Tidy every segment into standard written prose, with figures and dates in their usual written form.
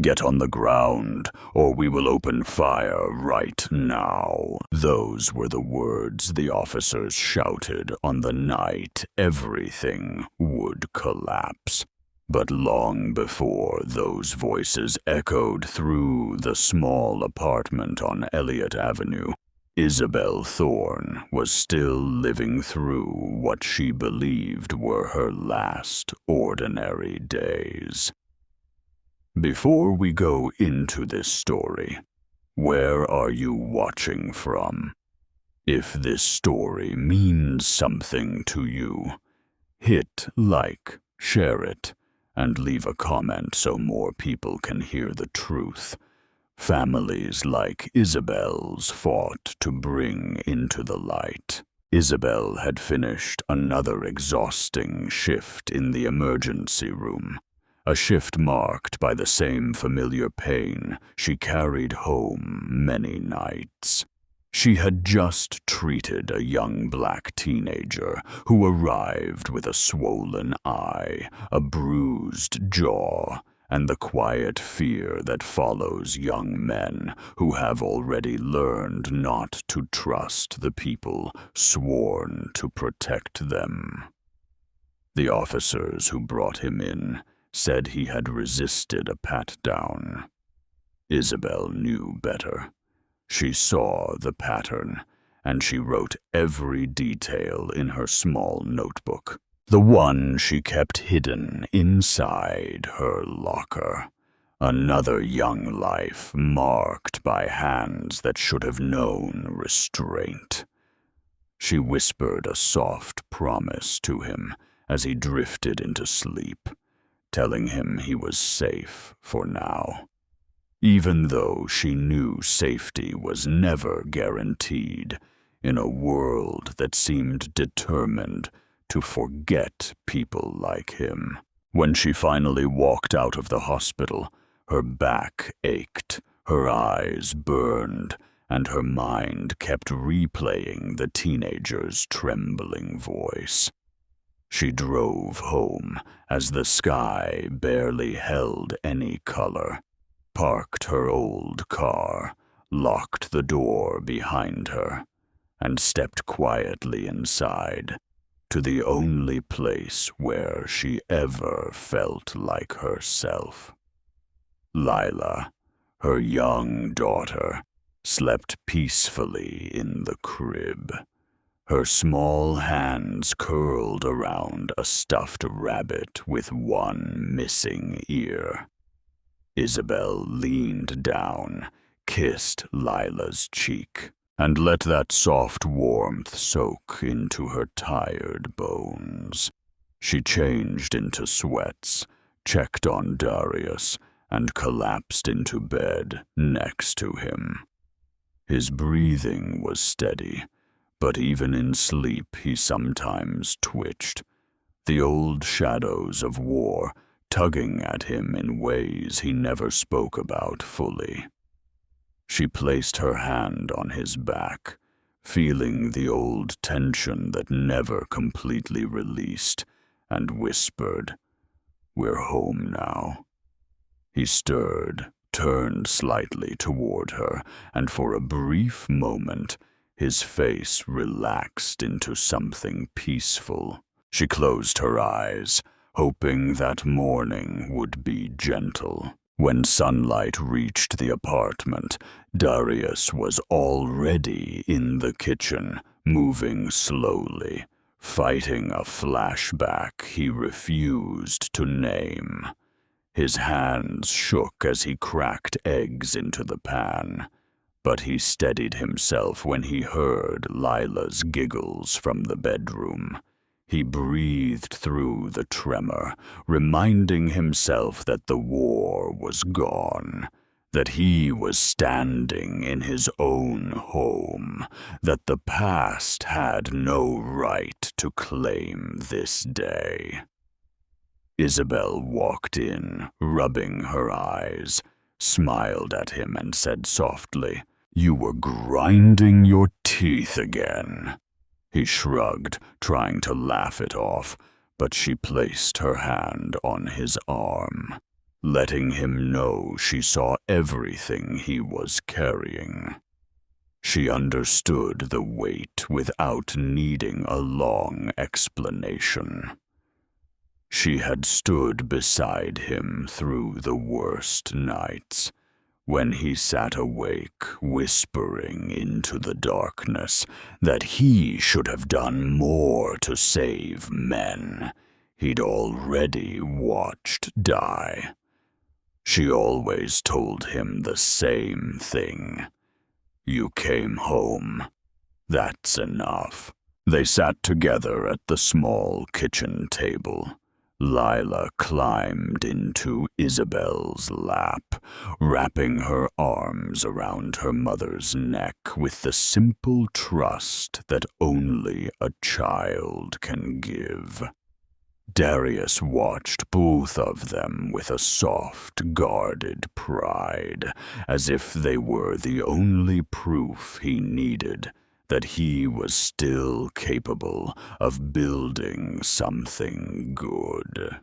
"Get on the ground, or we will open fire right now." Those were the words the officers shouted on the night everything would collapse. But long before those voices echoed through the small apartment on Elliott Avenue, Isabel Thorne was still living through what she believed were her last ordinary days. Before we go into this story, where are you watching from? If this story means something to you, hit like, share it, and leave a comment so more people can hear the truth. Families like Isabel's fought to bring into the light. Isabel had finished another exhausting shift in the emergency room, a shift marked by the same familiar pain she carried home many nights. She had just treated a young black teenager who arrived with a swollen eye, a bruised jaw, and the quiet fear that follows young men who have already learned not to trust the people sworn to protect them. The officers who brought him in said he had resisted a pat-down. Isabel knew better. She saw the pattern, and she wrote every detail in her small notebook, the one she kept hidden inside her locker. Another young life marked by hands that should have known restraint. She whispered a soft promise to him as he drifted into sleep, telling him he was safe for now. Even though she knew safety was never guaranteed in a world that seemed determined to forget people like him. When she finally walked out of the hospital, her back ached, her eyes burned, and her mind kept replaying the teenager's trembling voice. She drove home as the sky barely held any color, parked her old car, locked the door behind her, and stepped quietly inside to the only place where she ever felt like herself. Lila, her young daughter, slept peacefully in the crib, her small hands curled around a stuffed rabbit with one missing ear. Isabel leaned down, kissed Lila's cheek, and let that soft warmth soak into her tired bones. She changed into sweats, checked on Darius, and collapsed into bed next to him. His breathing was steady, but even in sleep he sometimes twitched, the old shadows of war tugging at him in ways he never spoke about fully. She placed her hand on his back, feeling the old tension that never completely released, and whispered, "We're home now." He stirred, turned slightly toward her, and for a brief moment, his face relaxed into something peaceful. She closed her eyes, hoping that morning would be gentle. When sunlight reached the apartment, Darius was already in the kitchen, moving slowly, fighting a flashback he refused to name. His hands shook as he cracked eggs into the pan, but he steadied himself when he heard Lila's giggles from the bedroom. He breathed through the tremor, reminding himself that the war was gone, that he was standing in his own home, that the past had no right to claim this day. Isabel walked in, rubbing her eyes, smiled at him and said softly, "You were grinding your teeth again." He shrugged, trying to laugh it off, but she placed her hand on his arm. letting him know she saw everything he was carrying. She understood the weight without needing a long explanation. She had stood beside him through the worst nights, when he sat awake, whispering into the darkness that he should have done more to save men he'd already watched die. She always told him the same thing. "You came home. That's enough." They sat together at the small kitchen table. Lila climbed into Isabel's lap, wrapping her arms around her mother's neck with the simple trust that only a child can give. Darius watched both of them with a soft, guarded pride, as if they were the only proof he needed that he was still capable of building something good.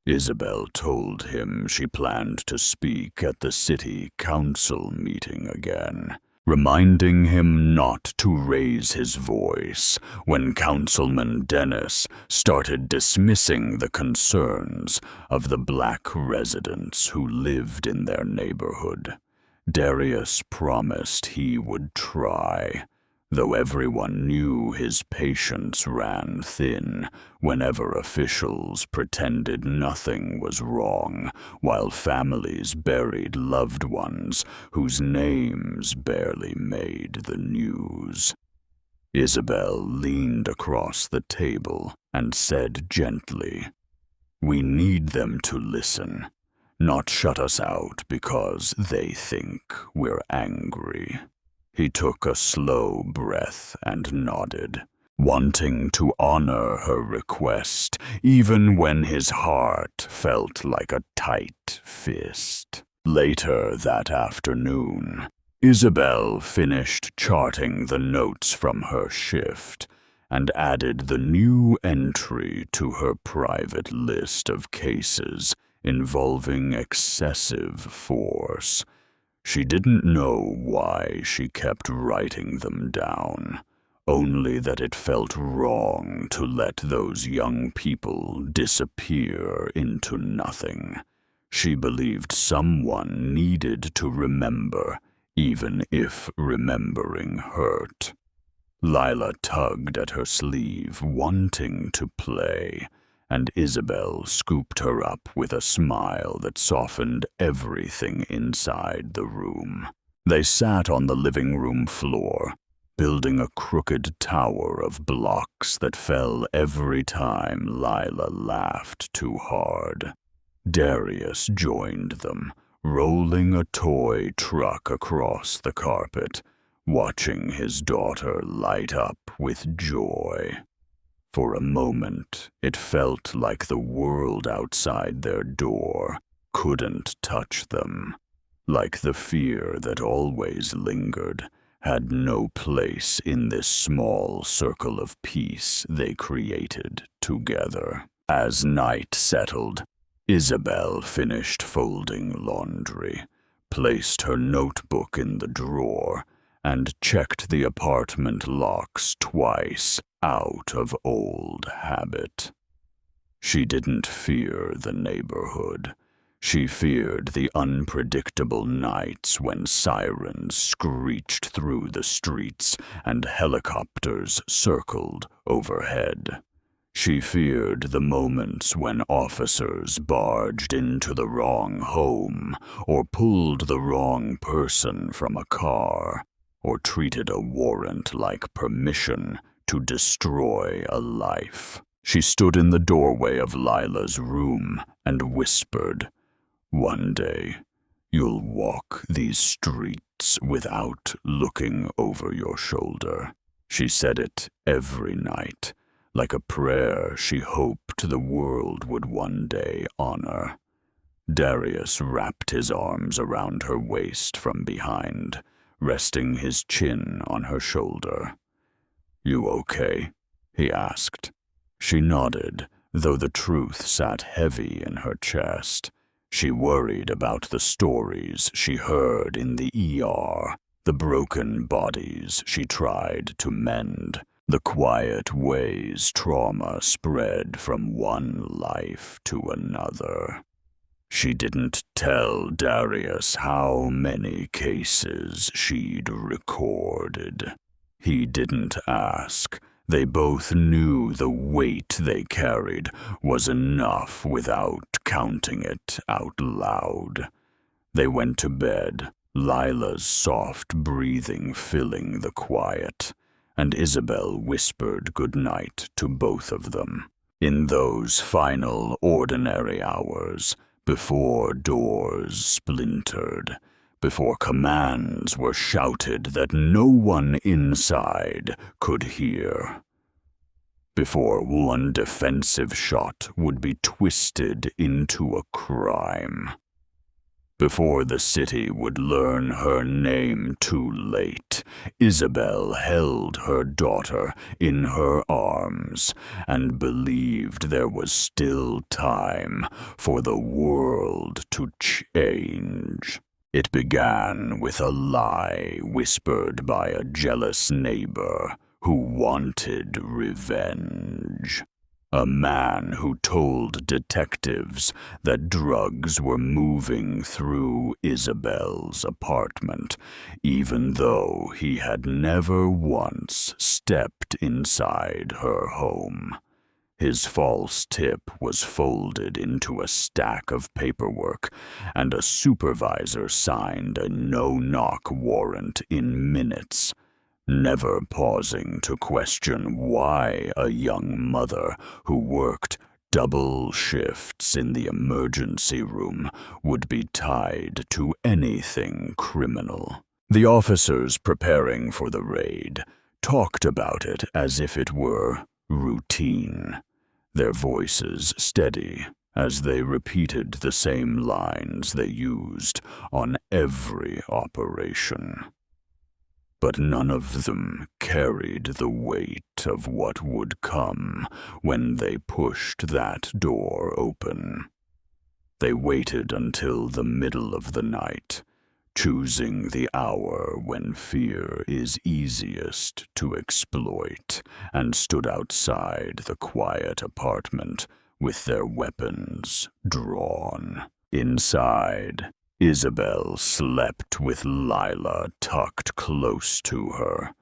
Isabel told him she planned to speak at the city council meeting again, reminding him not to raise his voice when Councilman Dennis started dismissing the concerns of the black residents who lived in their neighborhood. Darius promised he would try, though everyone knew his patience ran thin whenever officials pretended nothing was wrong while families buried loved ones whose names barely made the news. Isabel leaned across the table and said gently, "We need them to listen, not shut us out because they think we're angry." He took a slow breath and nodded, wanting to honor her request, even when his heart felt like a tight fist. Later that afternoon, Isabel finished charting the notes from her shift and added the new entry to her private list of cases involving excessive force. She didn't know why she kept writing them down, only that it felt wrong to let those young people disappear into nothing. She believed someone needed to remember, even if remembering hurt. Lila tugged at her sleeve, wanting to play, and Isabel scooped her up with a smile that softened everything inside the room. They sat on the living room floor, building a crooked tower of blocks that fell every time Lila laughed too hard. Darius joined them, rolling a toy truck across the carpet, watching his daughter light up with joy. For a moment, it felt like the world outside their door couldn't touch them, like the fear that always lingered had no place in this small circle of peace they created together. As night settled, Isabel finished folding laundry, placed her notebook in the drawer, and checked the apartment locks twice out of old habit. She didn't fear the neighborhood. She feared the unpredictable nights when sirens screeched through the streets and helicopters circled overhead. She feared the moments when officers barged into the wrong home or pulled the wrong person from a car, or treated a warrant like permission to destroy a life. She stood in the doorway of Lila's room and whispered, "One day, you'll walk these streets without looking over your shoulder." She said it every night, like a prayer she hoped the world would one day honor. Darius wrapped his arms around her waist from behind, resting his chin on her shoulder. "You okay?" he asked. She nodded, though the truth sat heavy in her chest. She worried about the stories she heard in the ER, the broken bodies she tried to mend, the quiet ways trauma spread from one life to another. She didn't tell Darius how many cases she'd recorded. He didn't ask. They both knew the weight they carried was enough without counting it out loud. They went to bed, Lila's soft breathing filling the quiet, and Isabel whispered goodnight to both of them. In those final ordinary hours, before doors splintered, before commands were shouted that no one inside could hear, before one defensive shot would be twisted into a crime, before the city would learn her name too late, Isabel held her daughter in her arms and believed there was still time for the world to change. It began with a lie whispered by a jealous neighbor who wanted revenge. A man who told detectives that drugs were moving through Isabel's apartment, even though he had never once stepped inside her home. His false tip was folded into a stack of paperwork, and a supervisor signed a no-knock warrant in minutes, never pausing to question why a young mother who worked double shifts in the emergency room would be tied to anything criminal. The officers preparing for the raid talked about it as if it were routine, their voices steady as they repeated the same lines they used on every operation. But none of them carried the weight of what would come when they pushed that door open. They waited until the middle of the night, choosing the hour when fear is easiest to exploit, and stood outside the quiet apartment with their weapons drawn. Inside, Isabel slept with Lila tucked close to her,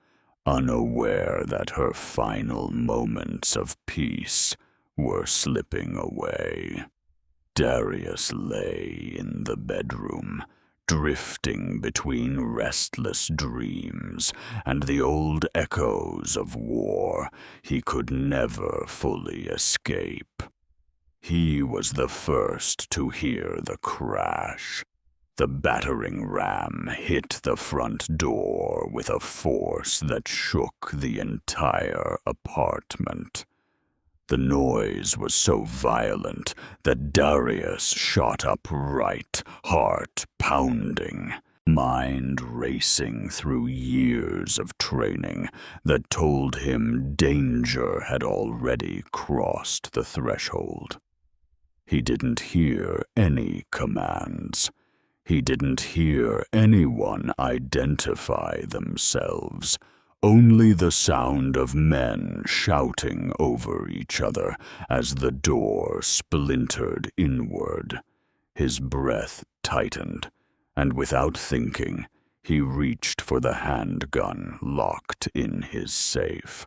unaware that her final moments of peace were slipping away. Darius lay in the bedroom, drifting between restless dreams and the old echoes of war he could never fully escape. He was the first to hear the crash. The battering ram hit the front door with a force that shook the entire apartment. The noise was so violent that Darius shot upright, heart pounding, mind racing through years of training that told him danger had already crossed the threshold. He didn't hear any commands. He didn't hear anyone identify themselves. Only the sound of men shouting over each other as the door splintered inward. His breath tightened, and without thinking, he reached for the handgun locked in his safe.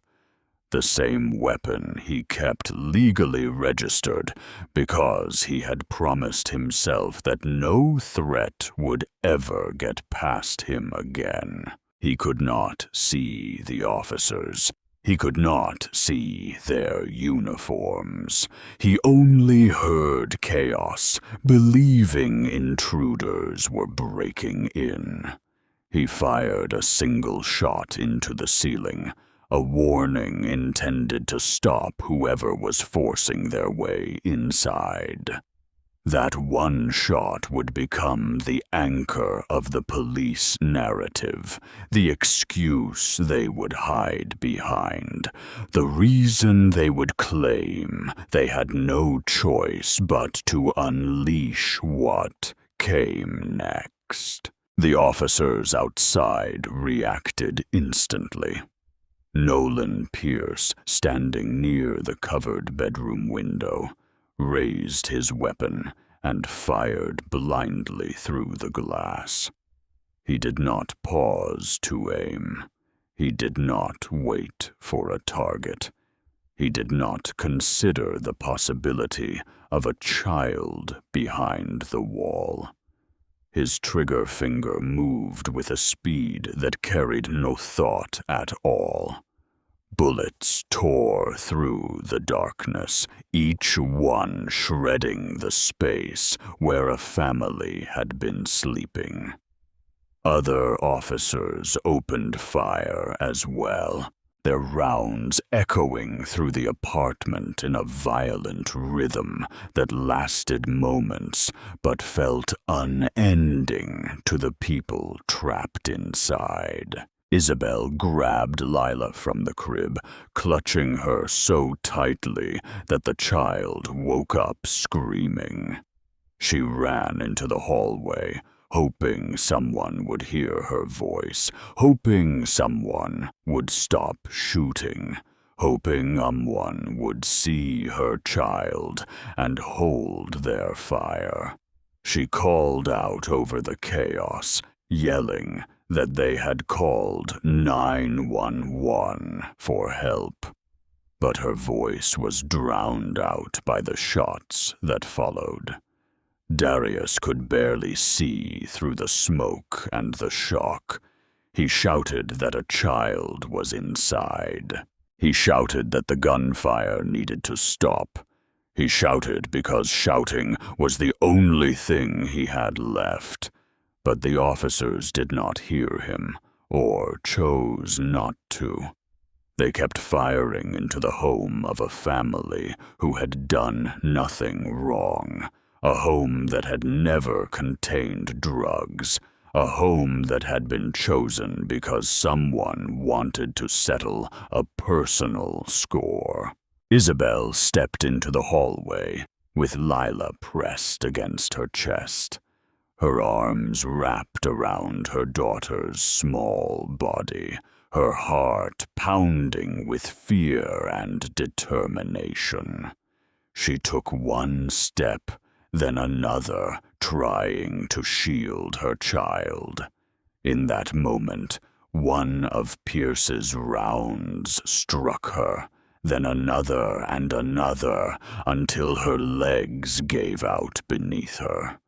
The same weapon he kept legally registered because he had promised himself that no threat would ever get past him again. He could not see the officers. He could not see their uniforms. He only heard chaos, believing intruders were breaking in. He fired a single shot into the ceiling, a warning intended to stop whoever was forcing their way inside. That one shot would become the anchor of the police narrative, the excuse they would hide behind, the reason they would claim they had no choice but to unleash what came next. The officers outside reacted instantly. Nolan Pierce, standing near the covered bedroom window, raised his weapon and fired blindly through the glass. He did not pause to aim. He did not wait for a target. He did not consider the possibility of a child behind the wall. His trigger finger moved with a speed that carried no thought at all. Bullets tore through the darkness, each one shredding the space where a family had been sleeping. Other officers opened fire as well, their rounds echoing through the apartment in a violent rhythm that lasted moments but felt unending to the people trapped inside. Isabel grabbed Lila from the crib, clutching her so tightly that the child woke up screaming. She ran into the hallway, hoping someone would hear her voice, hoping someone would stop shooting, hoping someone would see her child and hold their fire. She called out over the chaos, yelling that they had called 911 for help. But her voice was drowned out by the shots that followed. Darius could barely see through the smoke and the shock. He shouted that a child was inside. He shouted that the gunfire needed to stop. He shouted because shouting was the only thing he had left. But the officers did not hear him, or chose not to. They kept firing into the home of a family who had done nothing wrong, a home that had never contained drugs, a home that had been chosen because someone wanted to settle a personal score. Isabel stepped into the hallway, with Lila pressed against her chest, her arms wrapped around her daughter's small body, her heart pounding with fear and determination. She took one step, then another, trying to shield her child. In that moment, one of Pierce's rounds struck her, then another and another, until her legs gave out beneath her.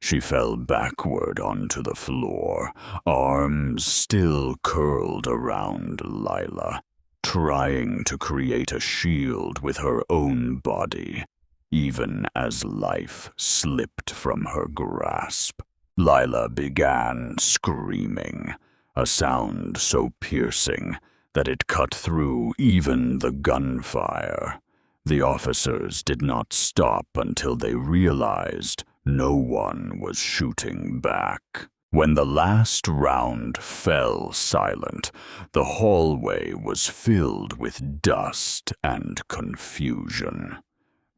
She fell backward onto the floor, arms still curled around Lila, trying to create a shield with her own body, even as life slipped from her grasp. Lila began screaming, a sound so piercing that it cut through even the gunfire. The officers did not stop until they realized no one was shooting back. When the last round fell silent, the hallway was filled with dust and confusion.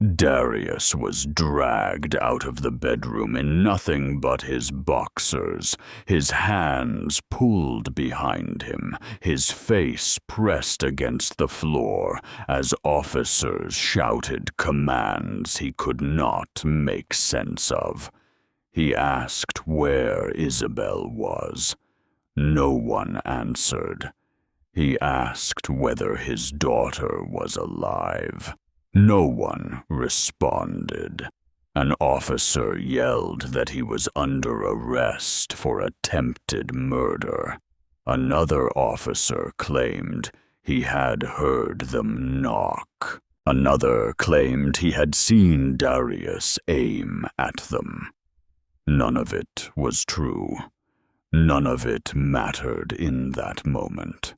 Darius was dragged out of the bedroom in nothing but his boxers, his hands pulled behind him, his face pressed against the floor as officers shouted commands he could not make sense of. He asked where Isabel was. No one answered. He asked whether his daughter was alive. No one responded. An officer yelled that he was under arrest for attempted murder. Another officer claimed he had heard them knock. Another claimed he had seen Darius aim at them. None of it was true. None of it mattered in that moment.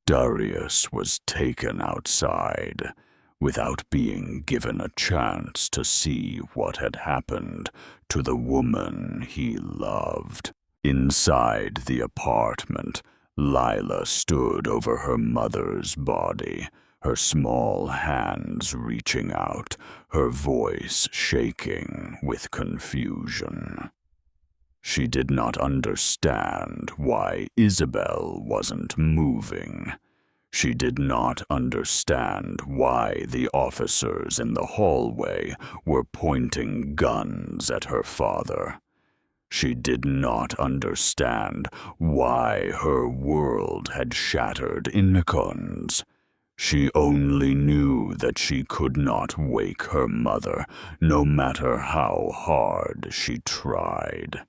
Darius was taken outside, without being given a chance to see what had happened to the woman he loved. Inside the apartment, Lila stood over her mother's body, her small hands reaching out, her voice shaking with confusion. She did not understand why Isabel wasn't moving. She did not understand why the officers in the hallway were pointing guns at her father. She did not understand why her world had shattered in seconds. She only knew that she could not wake her mother, no matter how hard she tried.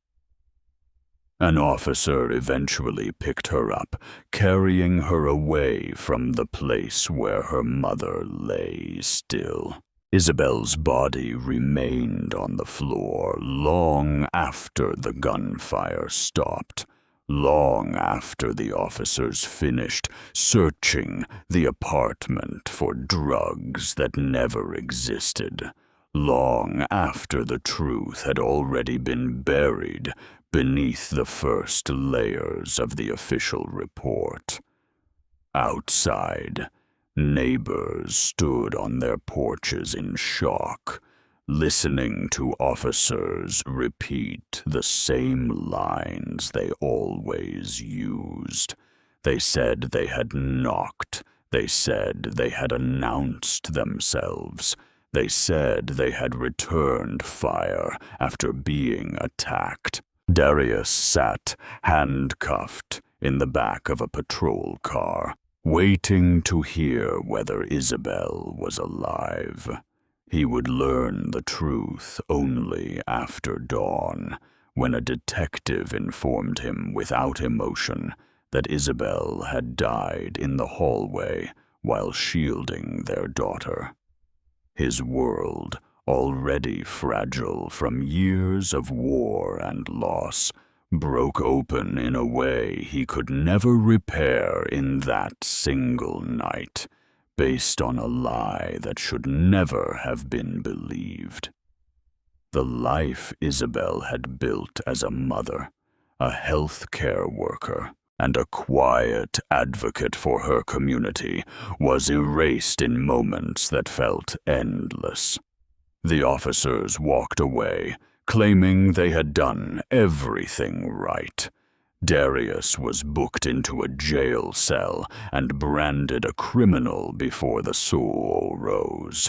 An officer eventually picked her up, carrying her away from the place where her mother lay still. Isabel's body remained on the floor long after the gunfire stopped, long after the officers finished searching the apartment for drugs that never existed, long after the truth had already been buried beneath the first layers of the official report. Outside, neighbors stood on their porches in shock, listening to officers repeat the same lines they always used. They said they had knocked. They said they had announced themselves. They said they had returned fire after being attacked. Darius sat, handcuffed, in the back of a patrol car, waiting to hear whether Isabel was alive. He would learn the truth only after dawn, when a detective informed him without emotion that Isabel had died in the hallway while shielding their daughter. His world, already fragile from years of war and loss, broke open in a way he could never repair in that single night, based on a lie that should never have been believed. The life Isabel had built as a mother, a healthcare worker, and a quiet advocate for her community was erased in moments that felt endless. The officers walked away, claiming they had done everything right. Darius was booked into a jail cell and branded a criminal before the sol rose.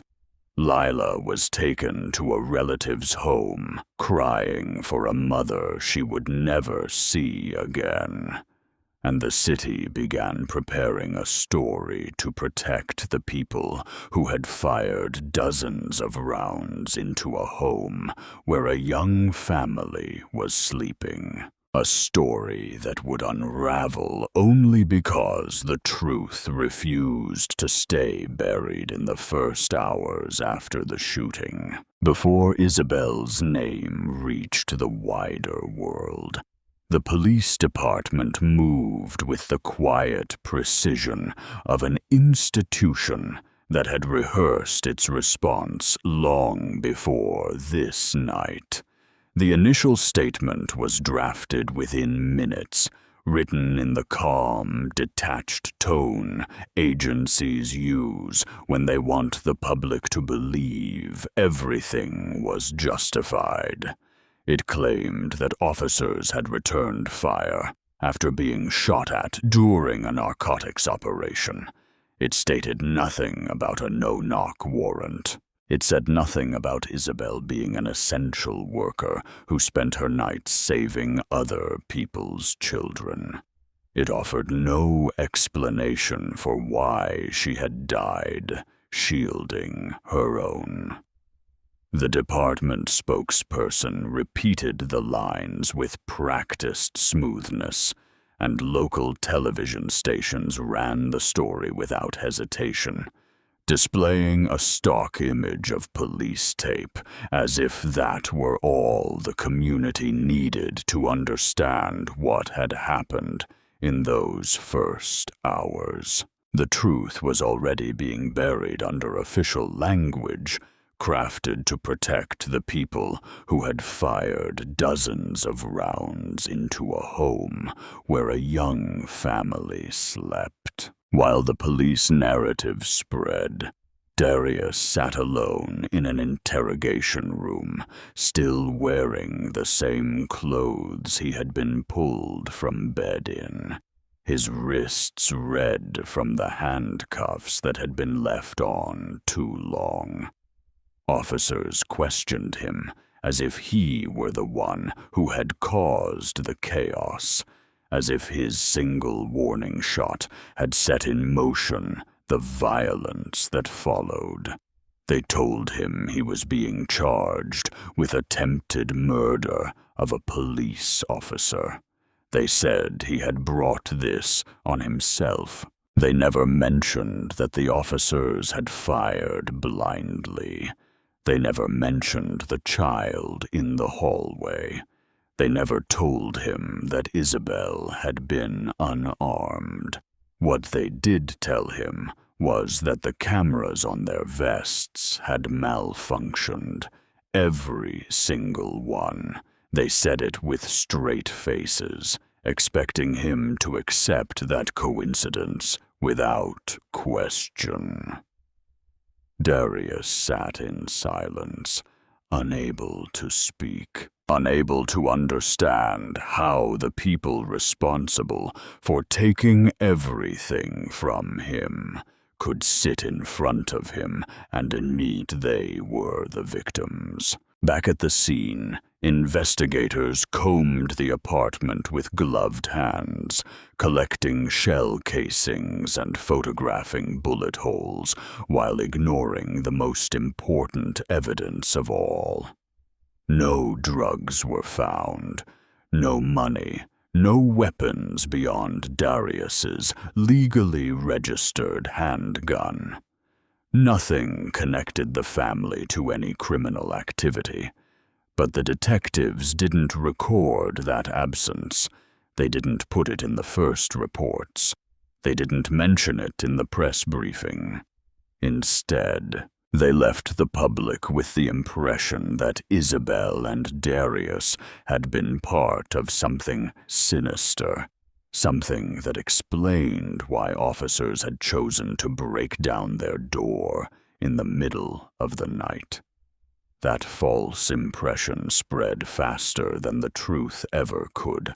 Lila was taken to a relative's home, crying for a mother she would never see again. And the city began preparing a story to protect the people who had fired dozens of rounds into a home where a young family was sleeping. A story that would unravel only because the truth refused to stay buried in the first hours after the shooting, before Isabel's name reached the wider world. The police department moved with the quiet precision of an institution that had rehearsed its response long before this night. The initial statement was drafted within minutes, written in the calm, detached tone agencies use when they want the public to believe everything was justified. It claimed that officers had returned fire after being shot at during a narcotics operation. It stated nothing about a no-knock warrant. It said nothing about Isabel being an essential worker who spent her nights saving other people's children. It offered no explanation for why she had died, shielding her own. The department spokesperson repeated the lines with practiced smoothness, and local television stations ran the story without hesitation, displaying a stock image of police tape as if that were all the community needed to understand what had happened in those first hours. The truth was already being buried under official language, crafted to protect the people who had fired dozens of rounds into a home where a young family slept. While the police narrative spread, Darius sat alone in an interrogation room, still wearing the same clothes he had been pulled from bed in, his wrists red from the handcuffs that had been left on too long. Officers questioned him as if he were the one who had caused the chaos, as if his single warning shot had set in motion the violence that followed. They told him he was being charged with attempted murder of a police officer. They said he had brought this on himself. They never mentioned that the officers had fired blindly. They never mentioned the child in the hallway. They never told him that Isabel had been unarmed. What they did tell him was that the cameras on their vests had malfunctioned. Every single one. They said it with straight faces, expecting him to accept that coincidence without question. Darius sat in silence, unable to speak, unable to understand how the people responsible for taking everything from him could sit in front of him and admit they were the victims. Back at the scene, investigators combed the apartment with gloved hands, collecting shell casings and photographing bullet holes while ignoring the most important evidence of all. No drugs were found, no money, no weapons beyond Darius's legally registered handgun. Nothing connected the family to any criminal activity, but the detectives didn't record that absence. They didn't put it in the first reports. They didn't mention it in the press briefing. Instead, they left the public with the impression that Isabel and Darius had been part of something sinister, something that explained why officers had chosen to break down their door in the middle of the night. That false impression spread faster than the truth ever could,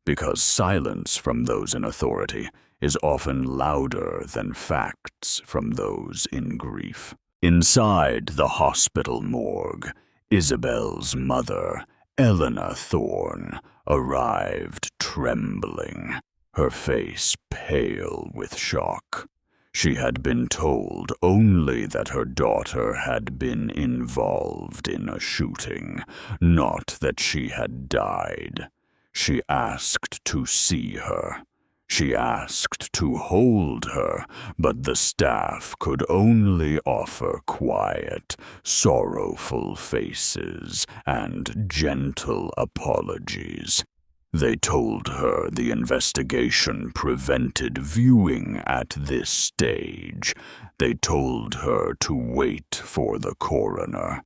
because silence from those in authority is often louder than facts from those in grief. Inside the hospital morgue, Isabel's mother, Elena Thorne, arrived trembling, her face pale with shock. She had been told only that her daughter had been involved in a shooting, not that she had died. She asked to see her. She asked to hold her, but the staff could only offer quiet, sorrowful faces and gentle apologies. They told her the investigation prevented viewing at this stage. They told her to wait for the coroner.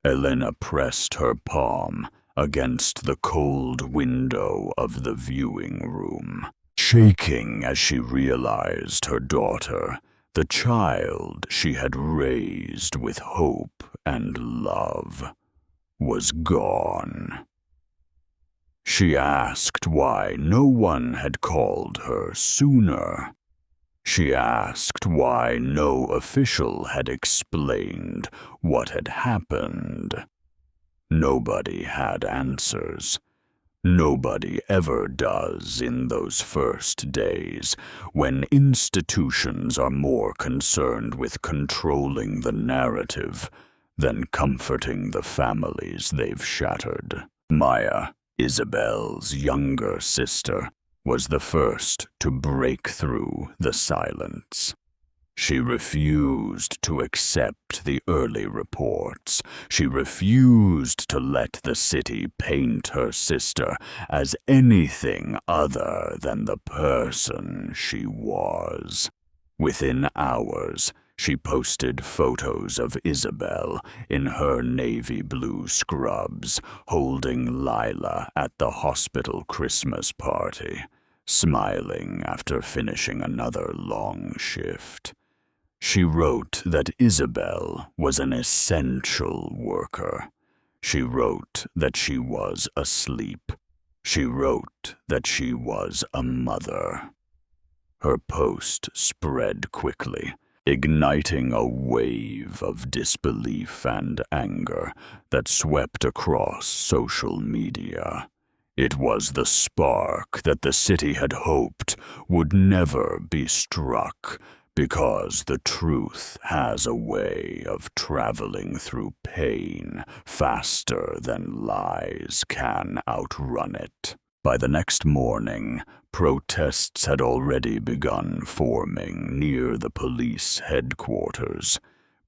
Elena pressed her palm against the cold window of the viewing room, shaking as she realized her daughter, the child she had raised with hope and love, was gone. She asked why no one had called her sooner. She asked why no official had explained what had happened. Nobody had answers. Nobody ever does in those first days, when institutions are more concerned with controlling the narrative than comforting the families they've shattered. Maya, Isabel's younger sister, was the first to break through the silence. She refused to accept the early reports. She refused to let the city paint her sister as anything other than the person she was. Within hours, she posted photos of Isabel in her navy blue scrubs, holding Lila at the hospital Christmas party, smiling after finishing another long shift. She wrote that Isabel was an essential worker. She wrote that she was asleep. She wrote that she was a mother. Her post spread quickly, igniting a wave of disbelief and anger that swept across social media. It was the spark that the city had hoped would never be struck, because the truth has a way of traveling through pain faster than lies can outrun it. By the next morning, protests had already begun forming near the police headquarters.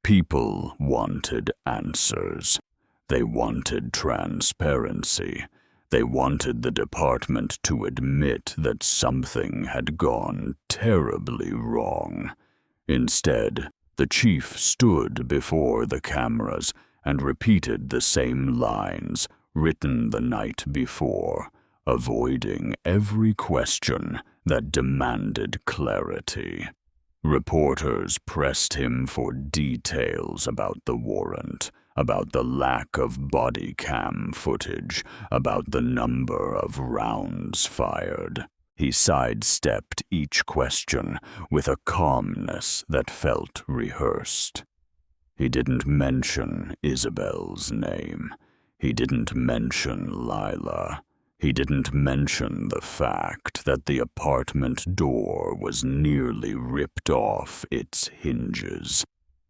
People wanted answers. They wanted transparency. They wanted the department to admit that something had gone terribly wrong. Instead, the chief stood before the cameras and repeated the same lines written the night before, avoiding every question that demanded clarity. Reporters pressed him for details about the warrant, about the lack of body cam footage, about the number of rounds fired. He sidestepped each question with a calmness that felt rehearsed. He didn't mention Isabel's name. He didn't mention Lila. He didn't mention the fact that the apartment door was nearly ripped off its hinges.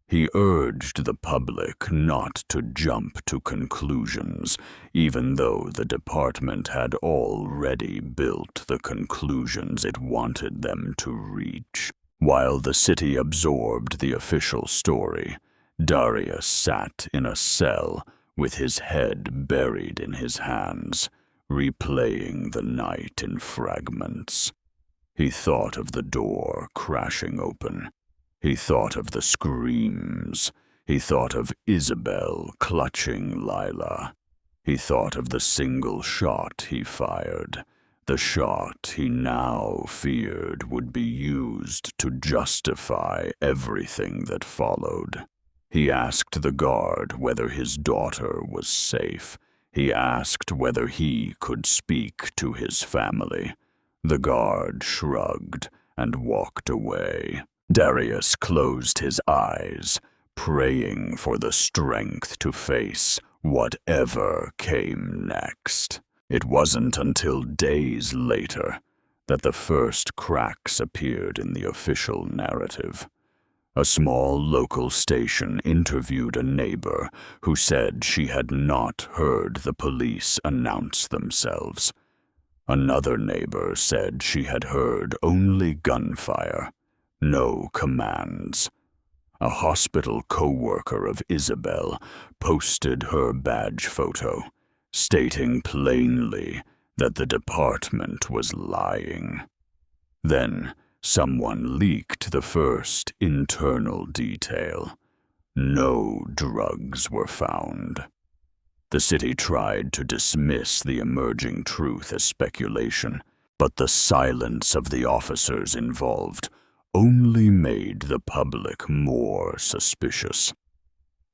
He urged the public not to jump to conclusions, even though the department had already built the conclusions it wanted them to reach. While the city absorbed the official story, Darius sat in a cell with his head buried in his hands, replaying the night in fragments. He thought of the door crashing open. He thought of the screams. He thought of Isabel clutching Lila. He thought of the single shot he fired, the shot he now feared would be used to justify everything that followed. He asked the guard whether his daughter was safe. He asked whether he could speak to his family. The guard shrugged and walked away. Darius closed his eyes, praying for the strength to face whatever came next. It wasn't until days later that the first cracks appeared in the official narrative. A small local station interviewed a neighbor who said she had not heard the police announce themselves. Another neighbor said she had heard only gunfire, no commands. A hospital co-worker of Isabel posted her badge photo, stating plainly that the department was lying. Then, someone leaked the first internal detail. No drugs were found. The city tried to dismiss the emerging truth as speculation, but the silence of the officers involved only made the public more suspicious.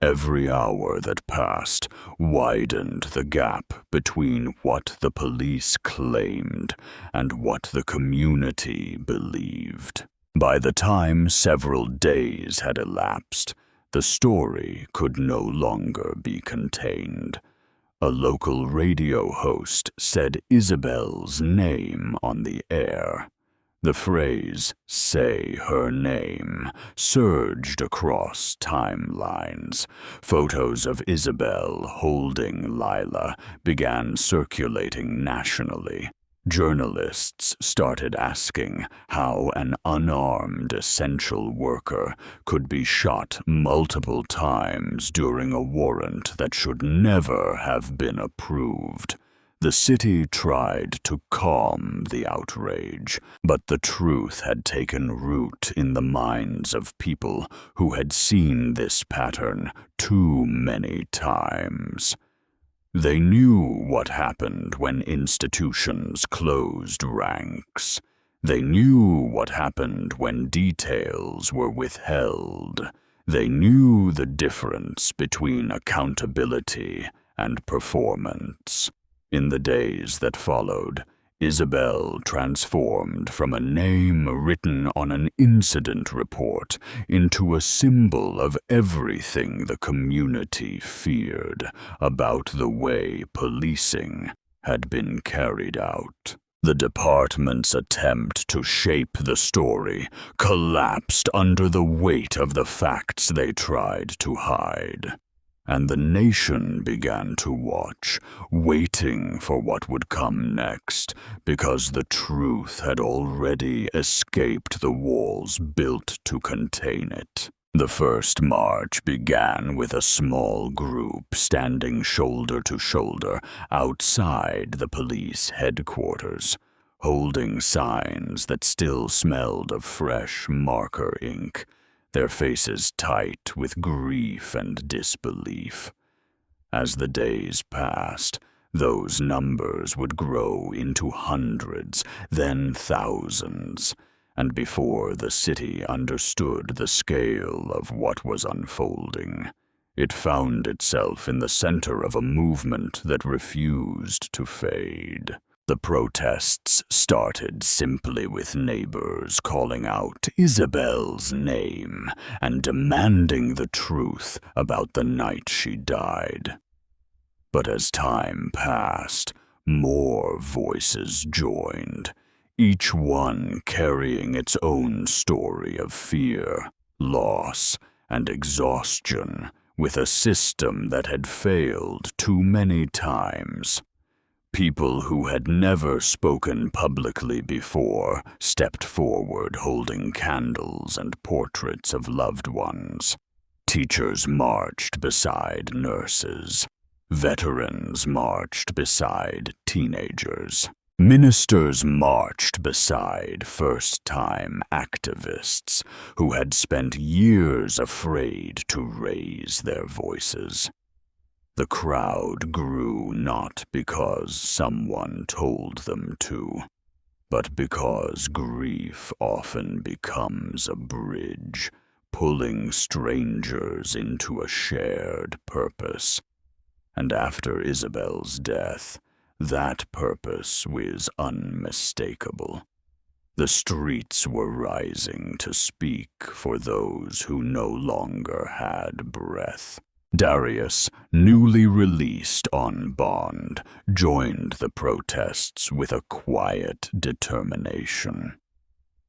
Every hour that passed widened the gap between what the police claimed and what the community believed. By the time several days had elapsed, the story could no longer be contained. A local radio host said Isabel's name on the air. The phrase, "say her name," surged across timelines. Photos of Isabel holding Lila began circulating nationally. Journalists started asking how an unarmed essential worker could be shot multiple times during a warrant that should never have been approved. The city tried to calm the outrage, but the truth had taken root in the minds of people who had seen this pattern too many times. They knew what happened when institutions closed ranks. They knew what happened when details were withheld. They knew the difference between accountability and performance. In the days that followed, Isabel transformed from a name written on an incident report into a symbol of everything the community feared about the way policing had been carried out. The department's attempt to shape the story collapsed under the weight of the facts they tried to hide. And the nation began to watch, waiting for what would come next, because the truth had already escaped the walls built to contain it. The first march began with a small group standing shoulder to shoulder outside the police headquarters, holding signs that still smelled of fresh marker ink, their faces tight with grief and disbelief. As the days passed, those numbers would grow into hundreds, then thousands, and before the city understood the scale of what was unfolding, it found itself in the center of a movement that refused to fade. The protests started simply with neighbors calling out Isabel's name and demanding the truth about the night she died. But as time passed, more voices joined, each one carrying its own story of fear, loss, and exhaustion with a system that had failed too many times. People who had never spoken publicly before stepped forward holding candles and portraits of loved ones. Teachers marched beside nurses. Veterans marched beside teenagers. Ministers marched beside first-time activists who had spent years afraid to raise their voices. The crowd grew not because someone told them to, but because grief often becomes a bridge, pulling strangers into a shared purpose. And after Isabel's death, that purpose was unmistakable. The streets were rising to speak for those who no longer had breath. Darius, newly released on bond, joined the protests with a quiet determination.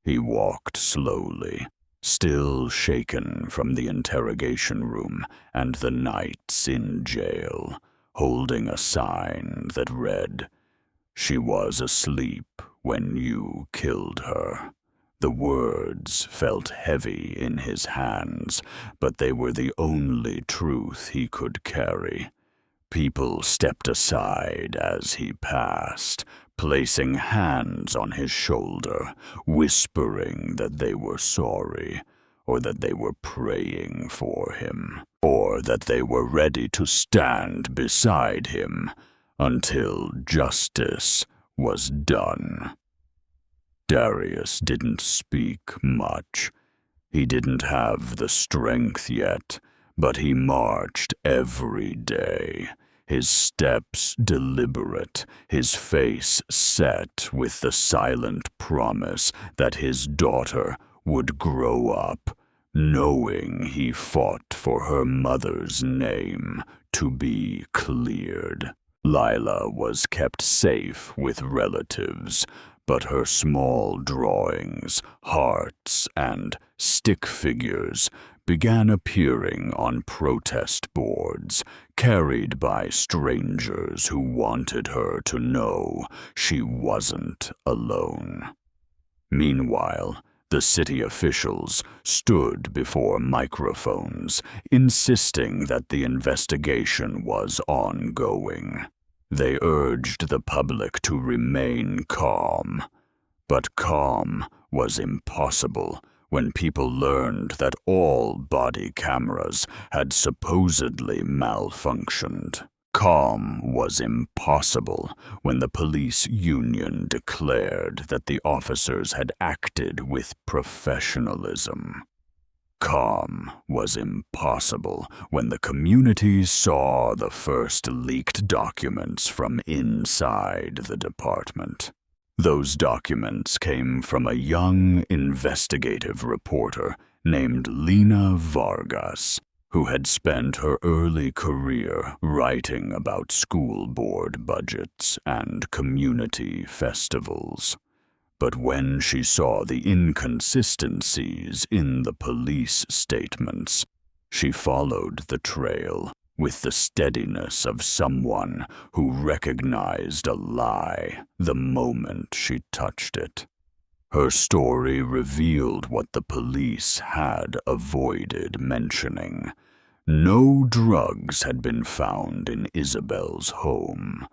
He walked slowly, still shaken from the interrogation room and the nights in jail, holding a sign that read, "She was asleep when you killed her." The words felt heavy in his hands, but they were the only truth he could carry. People stepped aside as he passed, placing hands on his shoulder, whispering that they were sorry, or that they were praying for him, or that they were ready to stand beside him until justice was done. Darius didn't speak much. He didn't have the strength yet, but he marched every day, his steps deliberate, his face set with the silent promise that his daughter would grow up, knowing he fought for her mother's name to be cleared. Lila was kept safe with relatives, but her small drawings, hearts, and stick figures began appearing on protest boards, carried by strangers who wanted her to know she wasn't alone. Meanwhile, the city officials stood before microphones, insisting that the investigation was ongoing. They urged the public to remain calm. But calm was impossible when people learned that all body cameras had supposedly malfunctioned. Calm was impossible when the police union declared that the officers had acted with professionalism. Calm was impossible when the community saw the first leaked documents from inside the department. Those documents came from a young investigative reporter named Lena Vargas, who had spent her early career writing about school board budgets and community festivals. But when she saw the inconsistencies in the police statements, she followed the trail with the steadiness of someone who recognized a lie the moment she touched it. Her story revealed what the police had avoided mentioning. No drugs had been found in Isabel's home.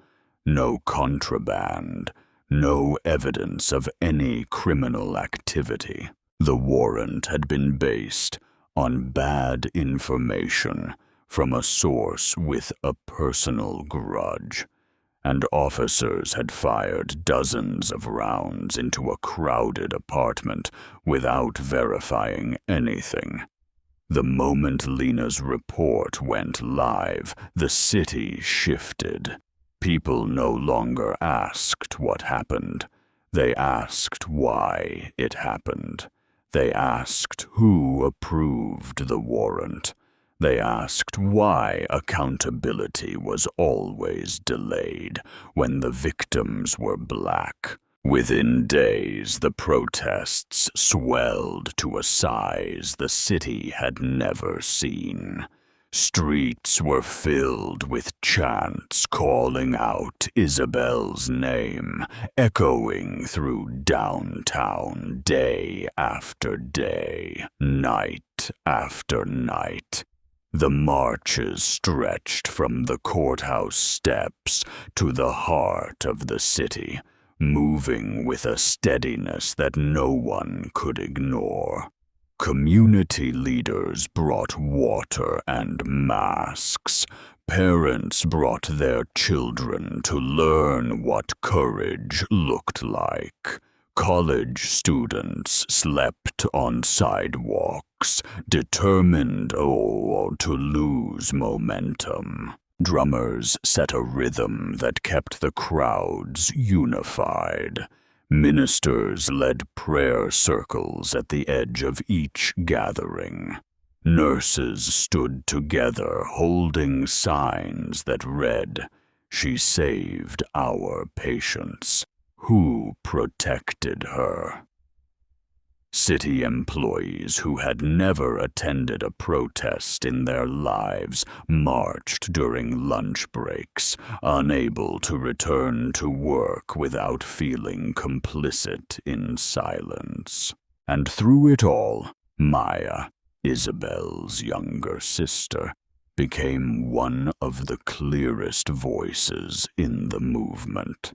No contraband. No evidence of any criminal activity. The warrant had been based on bad information from a source with a personal grudge, and officers had fired dozens of rounds into a crowded apartment without verifying anything. The moment Lena's report went live, the city shifted. People no longer asked what happened. They asked why it happened. They asked who approved the warrant. They asked why accountability was always delayed when the victims were black. Within days, the protests swelled to a size the city had never seen. Streets were filled with chants calling out Isabel's name, echoing through downtown day after day, night after night. The marches stretched from the courthouse steps to the heart of the city, moving with a steadiness that no one could ignore. Community leaders brought water and masks. Parents brought their children to learn what courage looked like. College students slept on sidewalks, determined to lose momentum. Drummers set a rhythm that kept the crowds unified. Ministers led prayer circles at the edge of each gathering. Nurses stood together holding signs that read, "She saved our patients. Who protected her?" City employees who had never attended a protest in their lives marched during lunch breaks, unable to return to work without feeling complicit in silence. And through it all, Maya, Isabel's younger sister, became one of the clearest voices in the movement.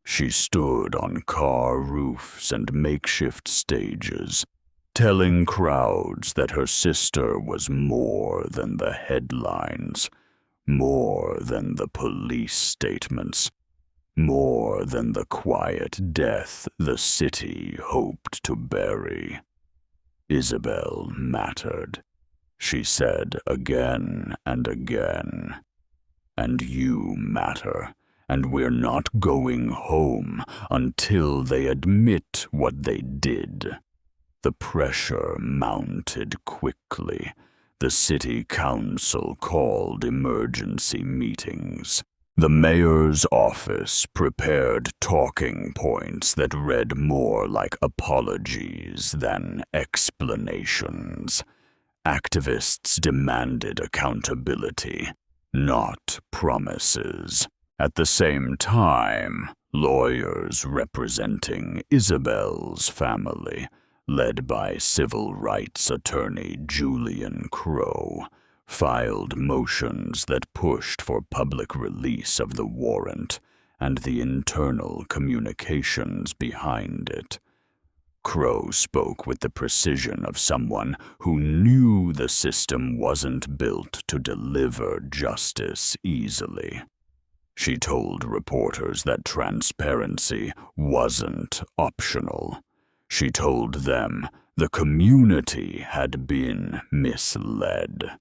She stood on car roofs and makeshift stages, telling crowds that her sister was more than the headlines, more than the police statements, more than the quiet death the city hoped to bury. Isabel mattered, she said again and again. And you matter. And we're not going home until they admit what they did. The pressure mounted quickly. The city council called emergency meetings. The mayor's office prepared talking points that read more like apologies than explanations. Activists demanded accountability, not promises. At the same time, lawyers representing Isabel's family, led by civil rights attorney Julian Crow, filed motions that pushed for public release of the warrant and the internal communications behind it. Crow spoke with the precision of someone who knew the system wasn't built to deliver justice easily. She told reporters that transparency wasn't optional. She told them the community had been misled.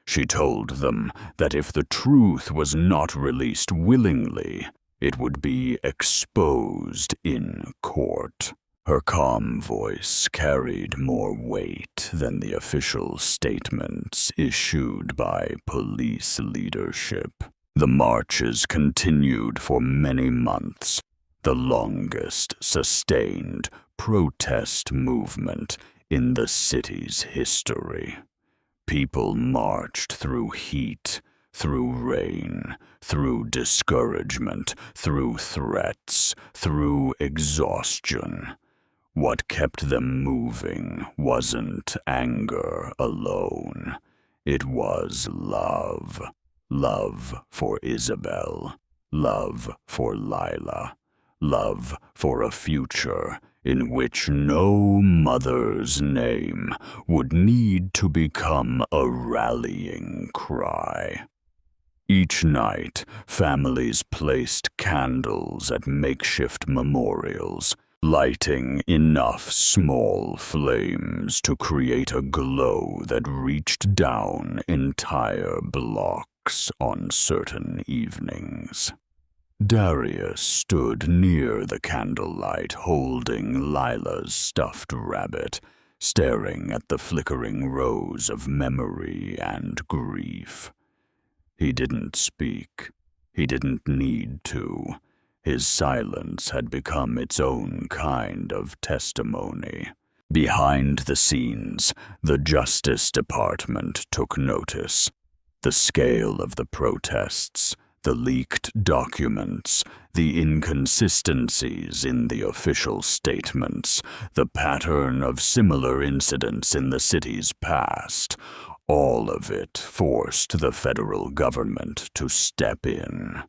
She told them that if the truth was not released willingly, it would be exposed in court. Her calm voice carried more weight than the official statements issued by police leadership. The marches continued for many months, the longest sustained protest movement in the city's history. People marched through heat, through rain, through discouragement, through threats, through exhaustion. What kept them moving wasn't anger alone. It was love. Love for Isabel. Love for Lila. Love for a future in which no mother's name would need to become a rallying cry. Each night, families placed candles at makeshift memorials, lighting enough small flames to create a glow that reached down entire blocks on certain evenings. Darius stood near the candlelight holding Lila's stuffed rabbit, staring at the flickering rows of memory and grief. He didn't speak. He didn't need to. His silence had become its own kind of testimony. Behind the scenes, the Justice Department took notice. The scale of the protests, the leaked documents, the inconsistencies in the official statements, the pattern of similar incidents in the city's past, all of it forced the federal government to step in.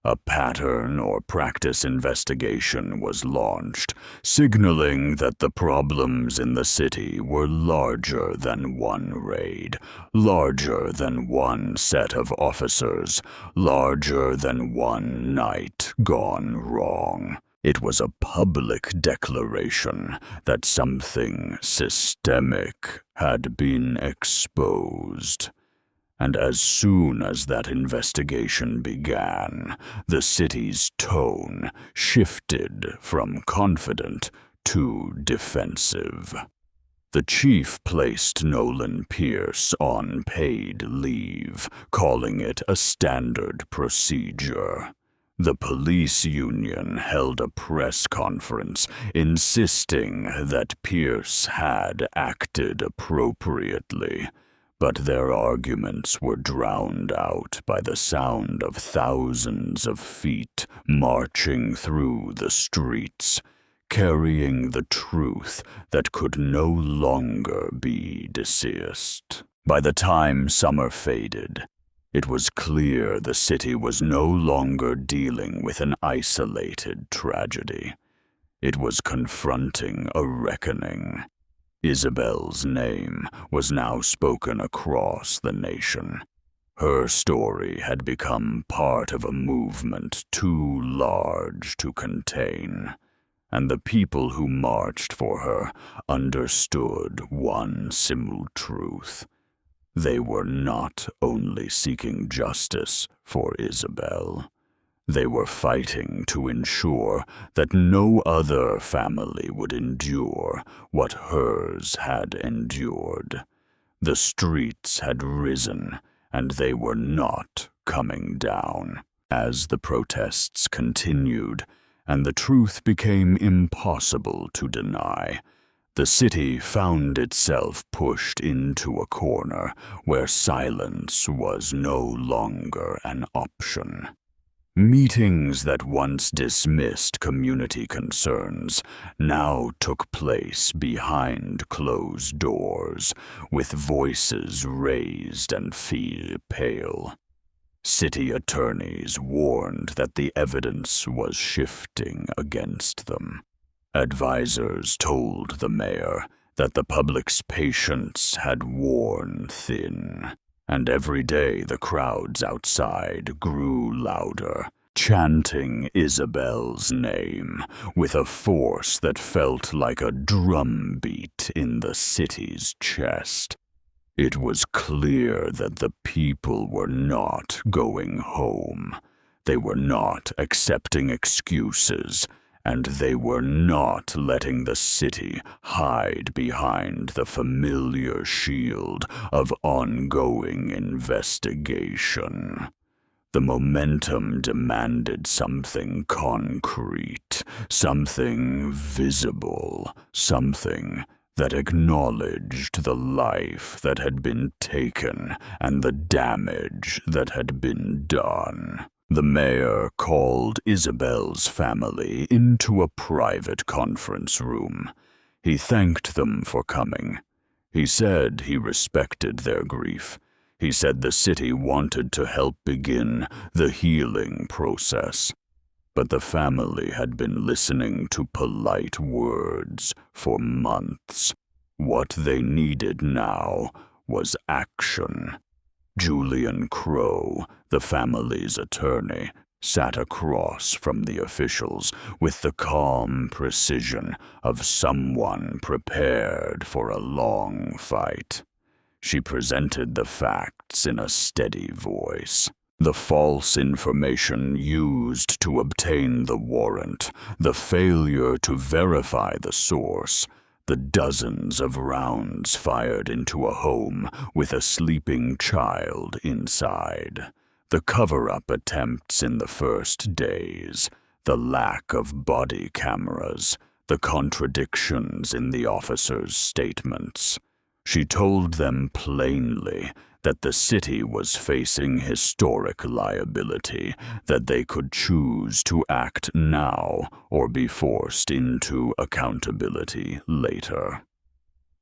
A pattern or practice investigation was launched, signaling that the problems in the city were larger than one raid, larger than one set of officers, larger than one night gone wrong. It was a public declaration that something systemic had been exposed. And as soon as that investigation began, the city's tone shifted from confident to defensive. The chief placed Nolan Pierce on paid leave, calling it a standard procedure. The police union held a press conference insisting that Pierce had acted appropriately. But their arguments were drowned out by the sound of thousands of feet marching through the streets, carrying the truth that could no longer be dismissed. By the time summer faded, it was clear the city was no longer dealing with an isolated tragedy. It was confronting a reckoning. Isabel's name was now spoken across the nation. Her story had become part of a movement too large to contain, and the people who marched for her understood one simple truth. They were not only seeking justice for Isabel. They were fighting to ensure that no other family would endure what hers had endured. The streets had risen, and they were not coming down. As the protests continued, and the truth became impossible to deny, the city found itself pushed into a corner where silence was no longer an option. Meetings that once dismissed community concerns now took place behind closed doors, with voices raised and feet pale. City attorneys warned that the evidence was shifting against them. Advisors told the mayor that the public's patience had worn thin, and every day the crowds outside grew louder, chanting Isabel's name with a force that felt like a drumbeat in the city's chest. It was clear that the people were not going home. They were not accepting excuses, and they were not letting the city hide behind the familiar shield of ongoing investigation. The momentum demanded something concrete, something visible, something that acknowledged the life that had been taken and the damage that had been done. The mayor called Isabel's family into a private conference room. He thanked them for coming. He said he respected their grief. He said the city wanted to help begin the healing process. But the family had been listening to polite words for months. What they needed now was action. Julian Crow, the family's attorney, sat across from the officials with the calm precision of someone prepared for a long fight. She presented the facts in a steady voice. The false information used to obtain the warrant, the failure to verify the source, the dozens of rounds fired into a home with a sleeping child inside, the cover-up attempts in the first days, the lack of body cameras, the contradictions in the officers' statements. She told them plainly that the city was facing historic liability, that they could choose to act now or be forced into accountability later.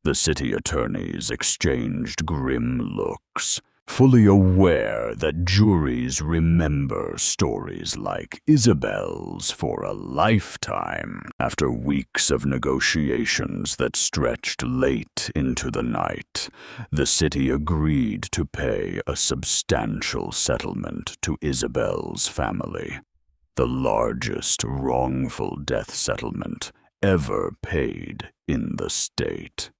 The city attorneys exchanged grim looks, fully aware that juries remember stories like Isabel's for a lifetime. After weeks of negotiations that stretched late into the night, the city agreed to pay a substantial settlement to Isabel's family, the largest wrongful death settlement ever paid in the state.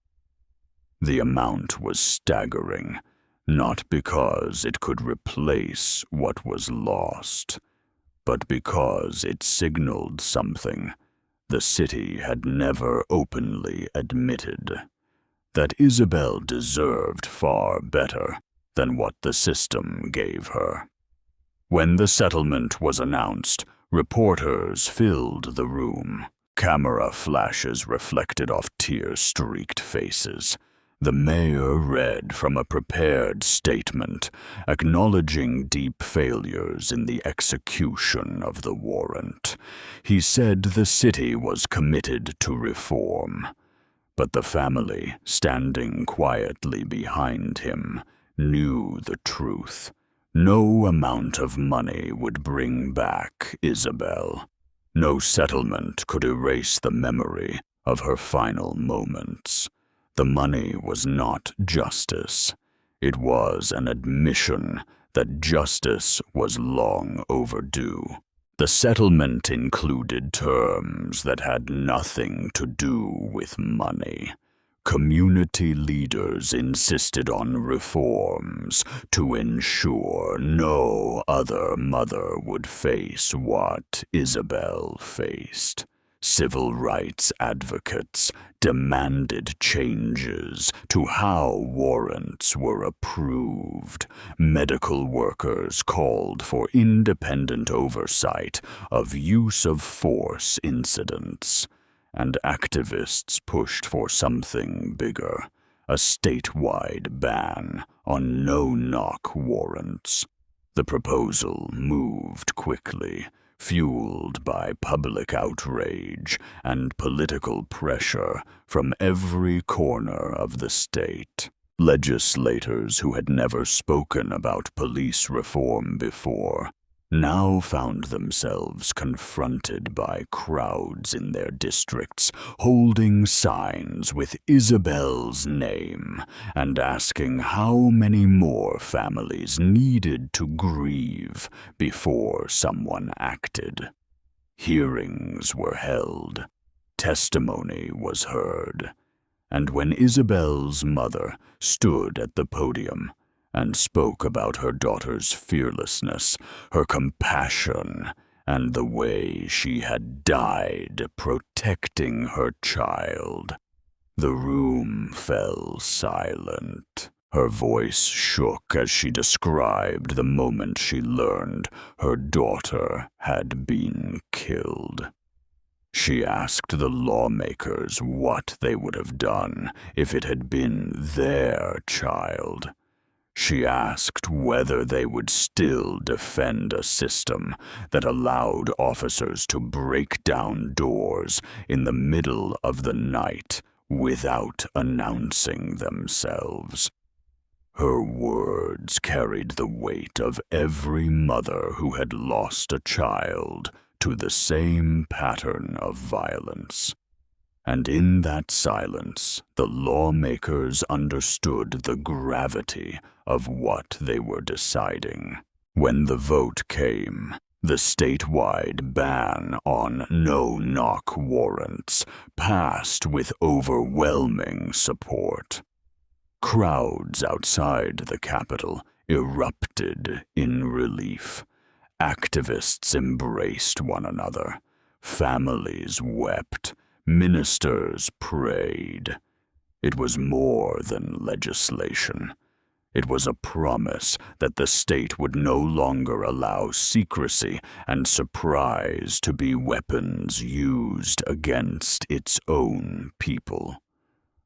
The amount was staggering, not because it could replace what was lost, but because it signaled something the city had never openly admitted, that Isabel deserved far better than what the system gave her. When the settlement was announced, reporters filled the room. Camera flashes reflected off tear-streaked faces. The mayor read from a prepared statement, acknowledging deep failures in the execution of the warrant. He said the city was committed to reform, but the family, standing quietly behind him, knew the truth. No amount of money would bring back Isabel. No settlement could erase the memory of her final moments. The money was not justice. It was an admission that justice was long overdue. The settlement included terms that had nothing to do with money. Community leaders insisted on reforms to ensure no other mother would face what Isabel faced. Civil rights advocates demanded changes to how warrants were approved. Medical workers called for independent oversight of use of force incidents, and activists pushed for something bigger, a statewide ban on no-knock warrants. The proposal moved quickly, fueled by public outrage and political pressure from every corner of the state. Legislators who had never spoken about police reform before now found themselves confronted by crowds in their districts holding signs with Isabel's name and asking how many more families needed to grieve before someone acted. Hearings were held, testimony was heard, and when Isabel's mother stood at the podium and spoke about her daughter's fearlessness, her compassion, and the way she had died protecting her child, the room fell silent. Her voice shook as she described the moment she learned her daughter had been killed. She asked the lawmakers what they would have done if it had been their child. She asked whether they would still defend a system that allowed officers to break down doors in the middle of the night without announcing themselves. Her words carried the weight of every mother who had lost a child to the same pattern of violence. And in that silence, the lawmakers understood the gravity of what they were deciding. When the vote came, the statewide ban on no-knock warrants passed with overwhelming support. Crowds outside the Capitol erupted in relief. Activists embraced one another. Families wept. Ministers prayed. It was more than legislation. It was a promise that the state would no longer allow secrecy and surprise to be weapons used against its own people.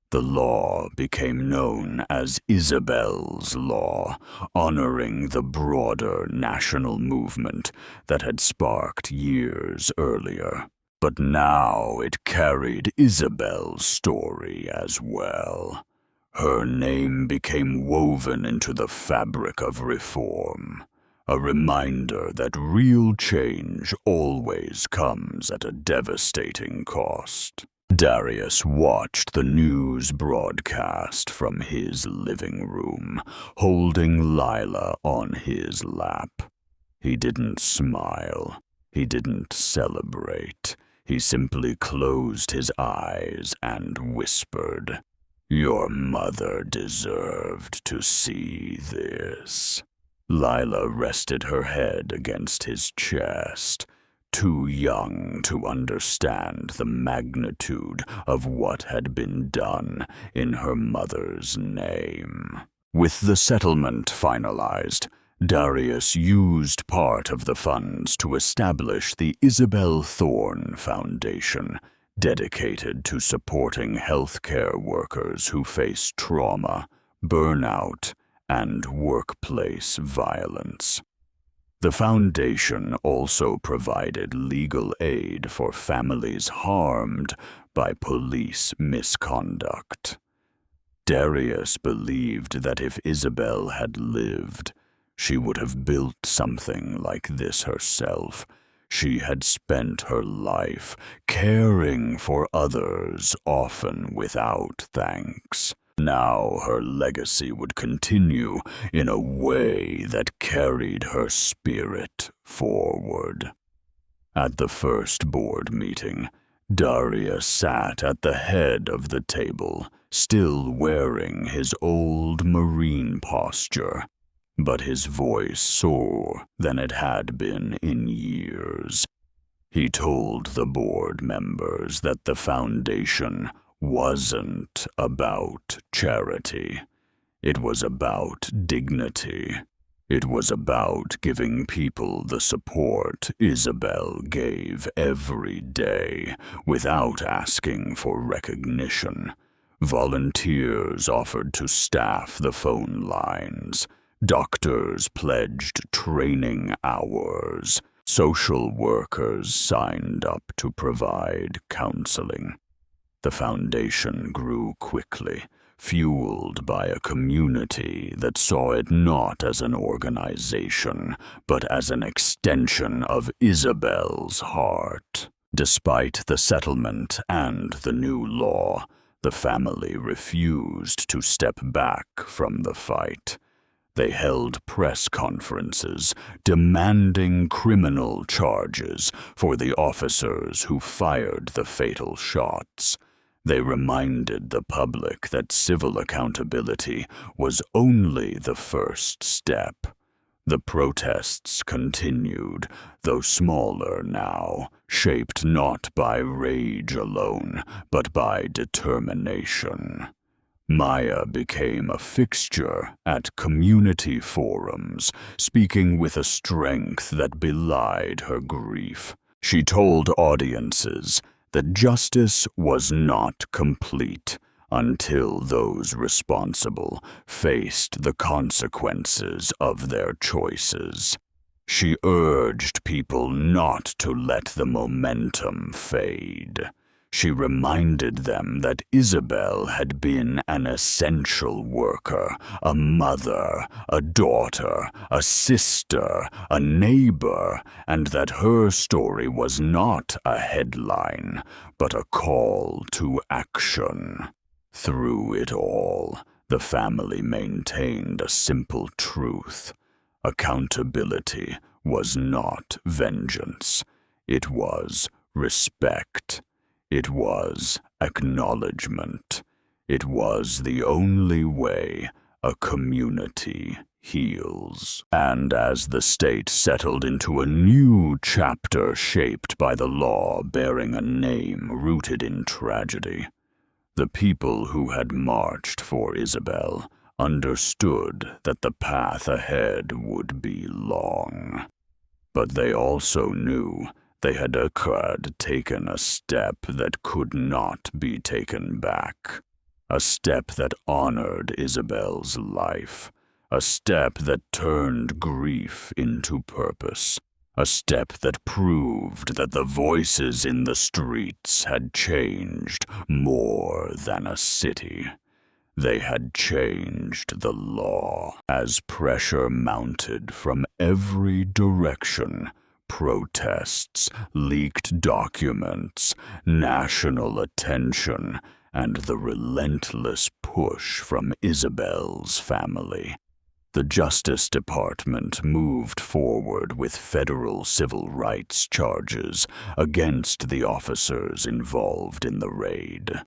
The law became known as Isabel's Law, honoring the broader national movement that had sparked years earlier. But now it carried Isabel's story as well. Her name became woven into the fabric of reform, a reminder that real change always comes at a devastating cost. Darius watched the news broadcast from his living room, holding Lila on his lap. He didn't smile. He didn't celebrate. He simply closed his eyes and whispered, "Your mother deserved to see this." Lila rested her head against his chest, too young to understand the magnitude of what had been done in her mother's name. With the settlement finalized, Darius used part of the funds to establish the Isabel Thorne Foundation, dedicated to supporting healthcare workers who face trauma, burnout, and workplace violence. The foundation also provided legal aid for families harmed by police misconduct. Darius believed that if Isabel had lived, she would have built something like this herself. She had spent her life caring for others, often without thanks. Now her legacy would continue in a way that carried her spirit forward. At the first board meeting, Darius sat at the head of the table, still wearing his old Marine posture, but his voice sore than it had been in years. He told the board members that the foundation wasn't about charity. It was about dignity. It was about giving people the support Isabel gave every day without asking for recognition. Volunteers offered to staff the phone lines. Doctors pledged training hours. Social workers signed up to provide counseling. The foundation grew quickly, fueled by a community that saw it not as an organization, but as an extension of Isabel's heart. Despite the settlement and the new law, the family refused to step back from the fight. They held press conferences demanding criminal charges for the officers who fired the fatal shots. They reminded the public that civil accountability was only the first step. The protests continued, though smaller now, shaped not by rage alone, but by determination. Maya became a fixture at community forums, speaking with a strength that belied her grief. She told audiences that justice was not complete until those responsible faced the consequences of their choices. She urged people not to let the momentum fade. She reminded them that Isabel had been an essential worker, a mother, a daughter, a sister, a neighbor, and that her story was not a headline, but a call to action. Through it all, the family maintained a simple truth. Accountability was not vengeance. It was respect. It was acknowledgement. It was the only way a community heals. And as the state settled into a new chapter shaped by the law bearing a name rooted in tragedy, the people who had marched for Isabel understood that the path ahead would be long. But they also knew they had taken a step that could not be taken back. A step that honored Isabel's life. A step that turned grief into purpose. A step that proved that the voices in the streets had changed more than a city. They had changed the law. As pressure mounted from every direction, protests, leaked documents, national attention, and the relentless push from Isabel's family, the Justice Department moved forward with federal civil rights charges against the officers involved in the raid.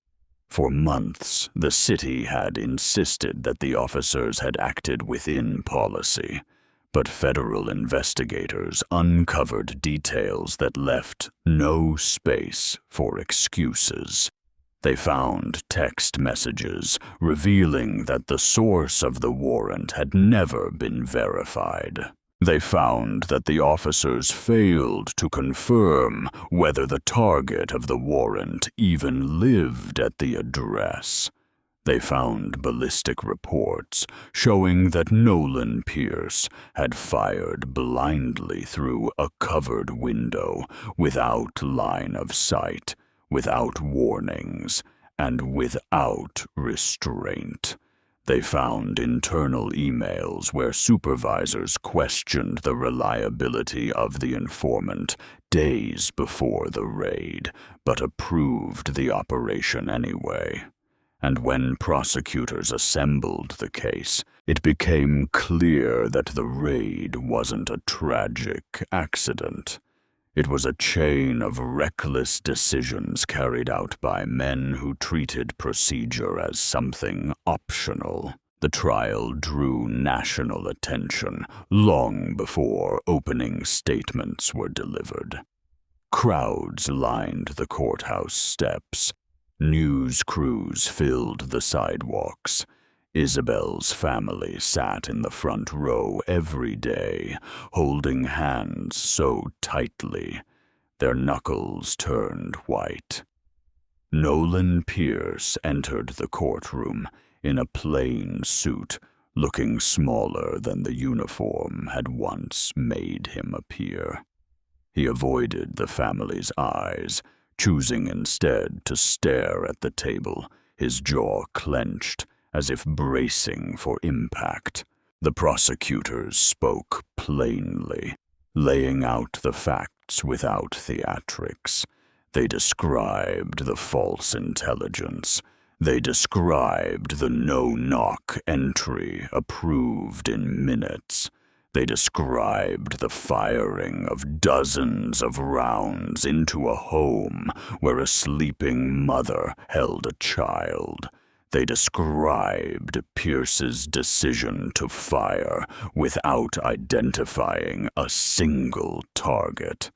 For months, the city had insisted that the officers had acted within policy, but federal investigators uncovered details that left no space for excuses. They found text messages revealing that the source of the warrant had never been verified. They found that the officers failed to confirm whether the target of the warrant even lived at the address. They found ballistic reports showing that Nolan Pierce had fired blindly through a covered window without line of sight, without warnings, and without restraint. They found internal emails where supervisors questioned the reliability of the informant days before the raid, but approved the operation anyway. And when prosecutors assembled the case, it became clear that the raid wasn't a tragic accident. It was a chain of reckless decisions carried out by men who treated procedure as something optional. The trial drew national attention long before opening statements were delivered. Crowds lined the courthouse steps. News crews filled the sidewalks. Isabel's family sat in the front row every day, holding hands so tightly, their knuckles turned white. Nolan Pierce entered the courtroom in a plain suit, looking smaller than the uniform had once made him appear. He avoided the family's eyes, choosing instead to stare at the table, his jaw clenched, as if bracing for impact. The prosecutors spoke plainly, laying out the facts without theatrics. They described the false intelligence. They described the no-knock entry approved in minutes. They described the firing of dozens of rounds into a home where a sleeping mother held a child. They described Pierce's decision to fire without identifying a single target.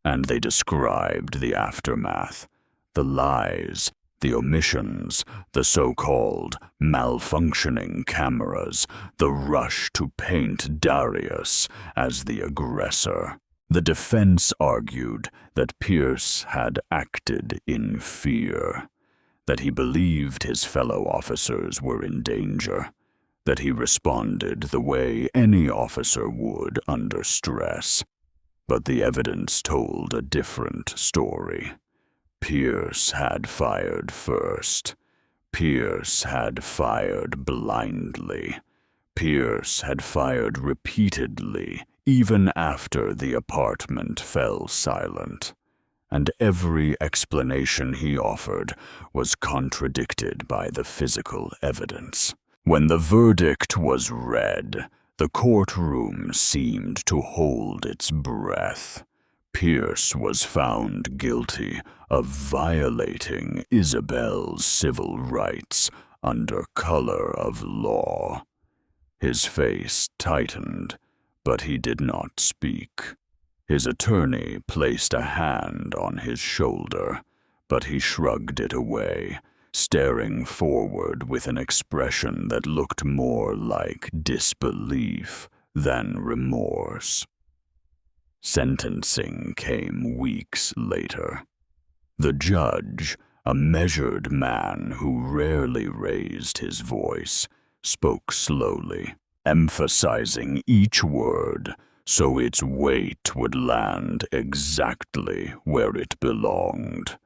And they described the aftermath, the lies, the omissions, the so-called malfunctioning cameras, the rush to paint Darius as the aggressor. The defense argued that Pierce had acted in fear, that he believed his fellow officers were in danger, that he responded the way any officer would under stress. But the evidence told a different story. Pierce had fired first. Pierce had fired blindly. Pierce had fired repeatedly, even after the apartment fell silent. And every explanation he offered was contradicted by the physical evidence. When the verdict was read, the courtroom seemed to hold its breath. Pierce was found guilty of violating Isabel's civil rights under color of law. His face tightened, but he did not speak. His attorney placed a hand on his shoulder, but he shrugged it away, staring forward with an expression that looked more like disbelief than remorse. Sentencing came weeks later. The judge, a measured man who rarely raised his voice, spoke slowly, emphasizing each word so its weight would land exactly where it belonged.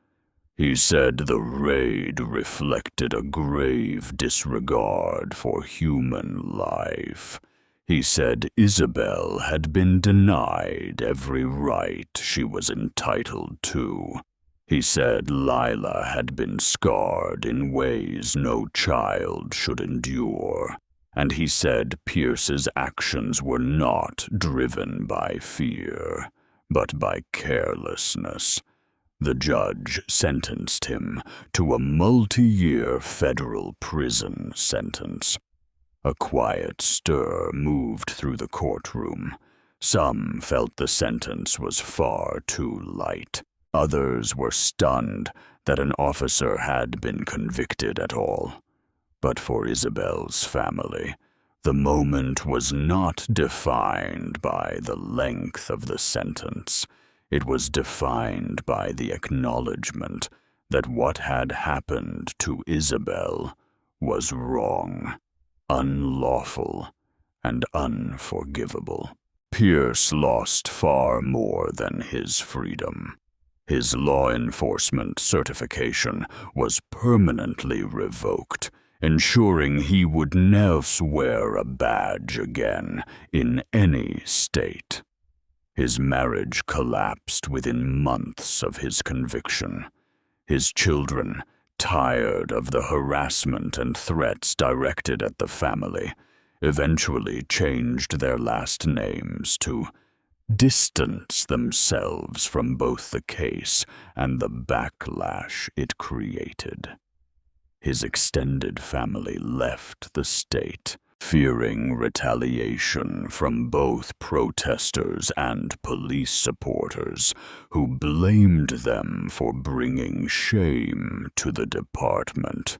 He said the raid reflected a grave disregard for human life. He said Isabel had been denied every right she was entitled to. He said Lila had been scarred in ways no child should endure. And he said Pierce's actions were not driven by fear, but by carelessness. The judge sentenced him to a multi-year federal prison sentence. A quiet stir moved through the courtroom. Some felt the sentence was far too light. Others were stunned that an officer had been convicted at all. But for Isabel's family, the moment was not defined by the length of the sentence. It was defined by the acknowledgement that what had happened to Isabel was wrong, unlawful, and unforgivable. Pierce lost far more than his freedom. His law enforcement certification was permanently revoked, ensuring he would never wear a badge again in any state. His marriage collapsed within months of his conviction. His children, tired of the harassment and threats directed at the family, eventually changed their last names to distance themselves from both the case and the backlash it created. His extended family left the state, fearing retaliation from both protesters and police supporters who blamed them for bringing shame to the department.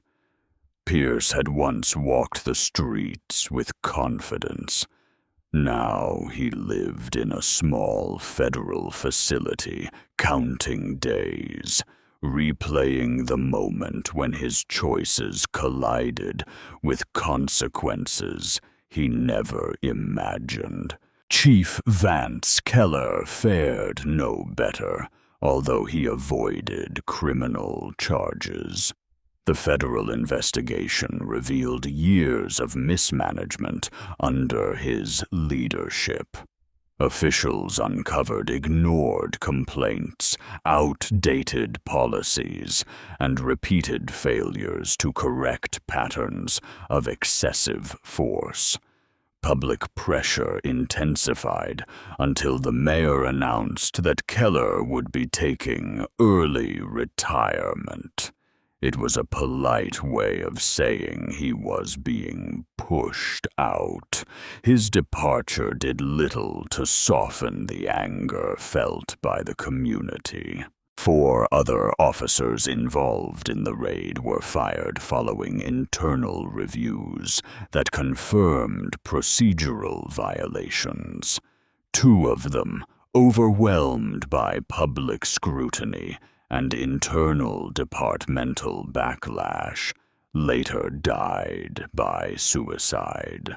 Pierce had once walked the streets with confidence. Now he lived in a small federal facility, counting days, replaying the moment when his choices collided with consequences he never imagined. Chief Vance Keller fared no better, although he avoided criminal charges. The federal investigation revealed years of mismanagement under his leadership. Officials uncovered ignored complaints, outdated policies, and repeated failures to correct patterns of excessive force. Public pressure intensified until the mayor announced that Keller would be taking early retirement. It was a polite way of saying he was being pushed out. His departure did little to soften the anger felt by the community. 4 other officers involved in the raid were fired following internal reviews that confirmed procedural violations. 2 of them, overwhelmed by public scrutiny and internal departmental backlash, later died by suicide.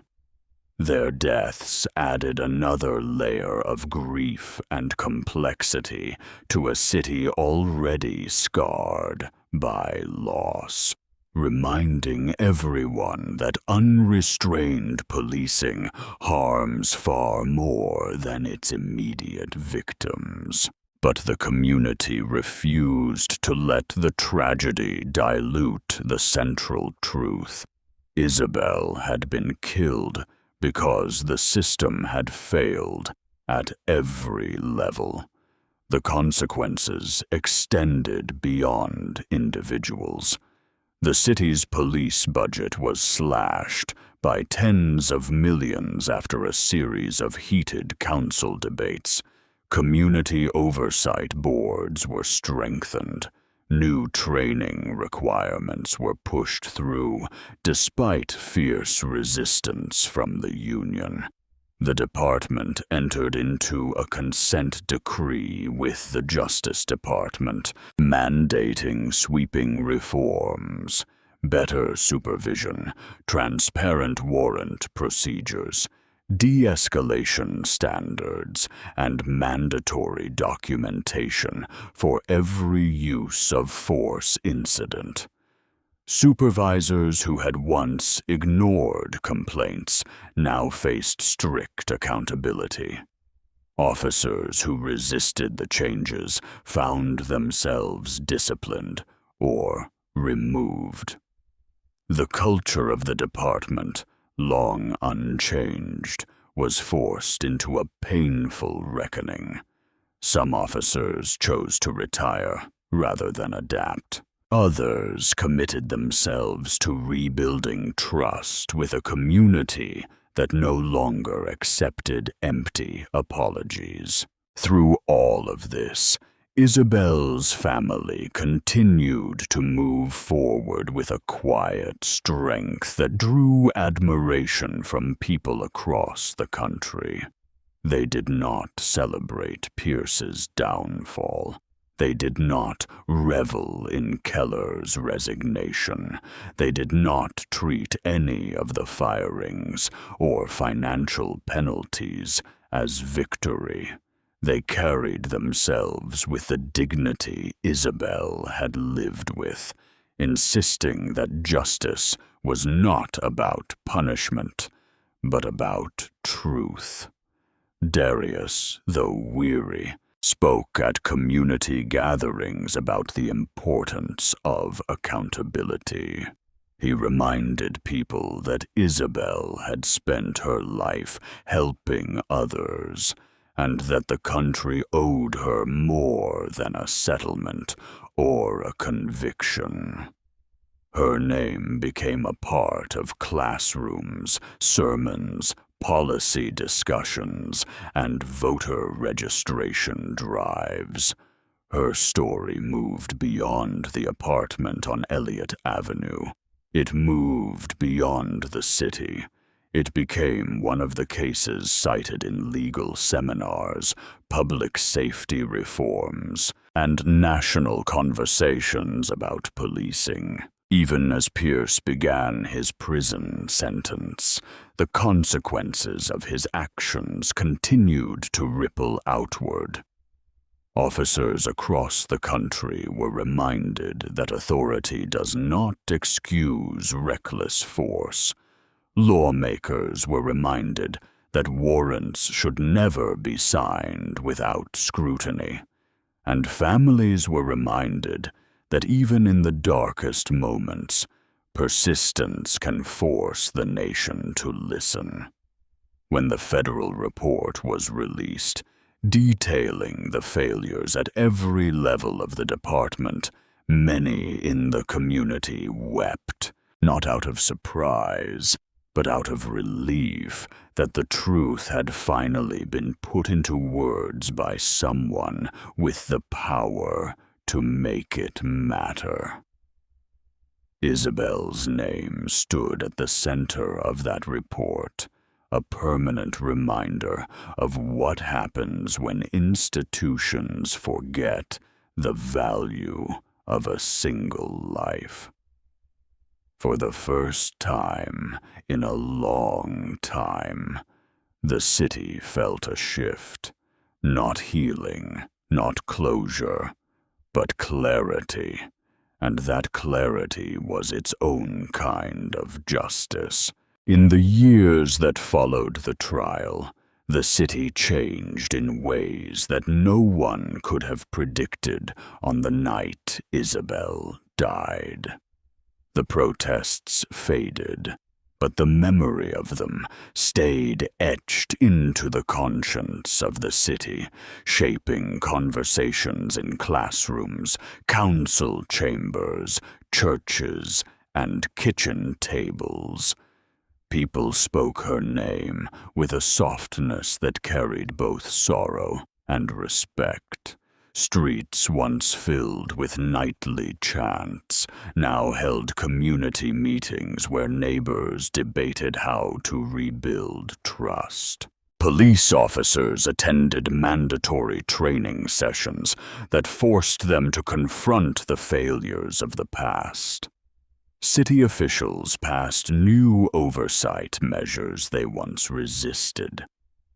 Their deaths added another layer of grief and complexity to a city already scarred by loss, reminding everyone that unrestrained policing harms far more than its immediate victims. But the community refused to let the tragedy dilute the central truth. Isabel had been killed because the system had failed at every level. The consequences extended beyond individuals. The city's police budget was slashed by tens of millions after a series of heated council debates. Community oversight boards were strengthened. New training requirements were pushed through, despite fierce resistance from the union. The department entered into a consent decree with the Justice Department, mandating sweeping reforms, better supervision, transparent warrant procedures, de-escalation standards, and mandatory documentation for every use of force incident. Supervisors who had once ignored complaints now faced strict accountability. Officers who resisted the changes found themselves disciplined or removed. The culture of the department, long unchanged, was forced into a painful reckoning. Some officers chose to retire rather than adapt. Others committed themselves to rebuilding trust with a community that no longer accepted empty apologies. Through all of this, Isabel's family continued to move forward with a quiet strength that drew admiration from people across the country. They did not celebrate Pierce's downfall. They did not revel in Keller's resignation. They did not treat any of the firings or financial penalties as victory. They carried themselves with the dignity Isabel had lived with, insisting that justice was not about punishment, but about truth. Darius, though weary, spoke at community gatherings about the importance of accountability. He reminded people that Isabel had spent her life helping others, and that the country owed her more than a settlement or a conviction. Her name became a part of classrooms, sermons, policy discussions, and voter registration drives. Her story moved beyond the apartment on Elliott Avenue. It moved beyond the city. It became one of the cases cited in legal seminars, public safety reforms, and national conversations about policing. Even as Pierce began his prison sentence, the consequences of his actions continued to ripple outward. Officers across the country were reminded that authority does not excuse reckless force. Lawmakers were reminded that warrants should never be signed without scrutiny, and families were reminded that even in the darkest moments, persistence can force the nation to listen. When the federal report was released, detailing the failures at every level of the department, many in the community wept, not out of surprise, but out of relief that the truth had finally been put into words by someone with the power to make it matter. Isabel's name stood at the center of that report, a permanent reminder of what happens when institutions forget the value of a single life. For the first time in a long time, the city felt a shift, not healing, not closure, but clarity, and that clarity was its own kind of justice. In the years that followed the trial, the city changed in ways that no one could have predicted on the night Isabel died. The protests faded, but the memory of them stayed etched into the conscience of the city, shaping conversations in classrooms, council chambers, churches, and kitchen tables. People spoke her name with a softness that carried both sorrow and respect. Streets once filled with nightly chants now held community meetings where neighbors debated how to rebuild trust. Police officers attended mandatory training sessions that forced them to confront the failures of the past. City officials passed new oversight measures they once resisted,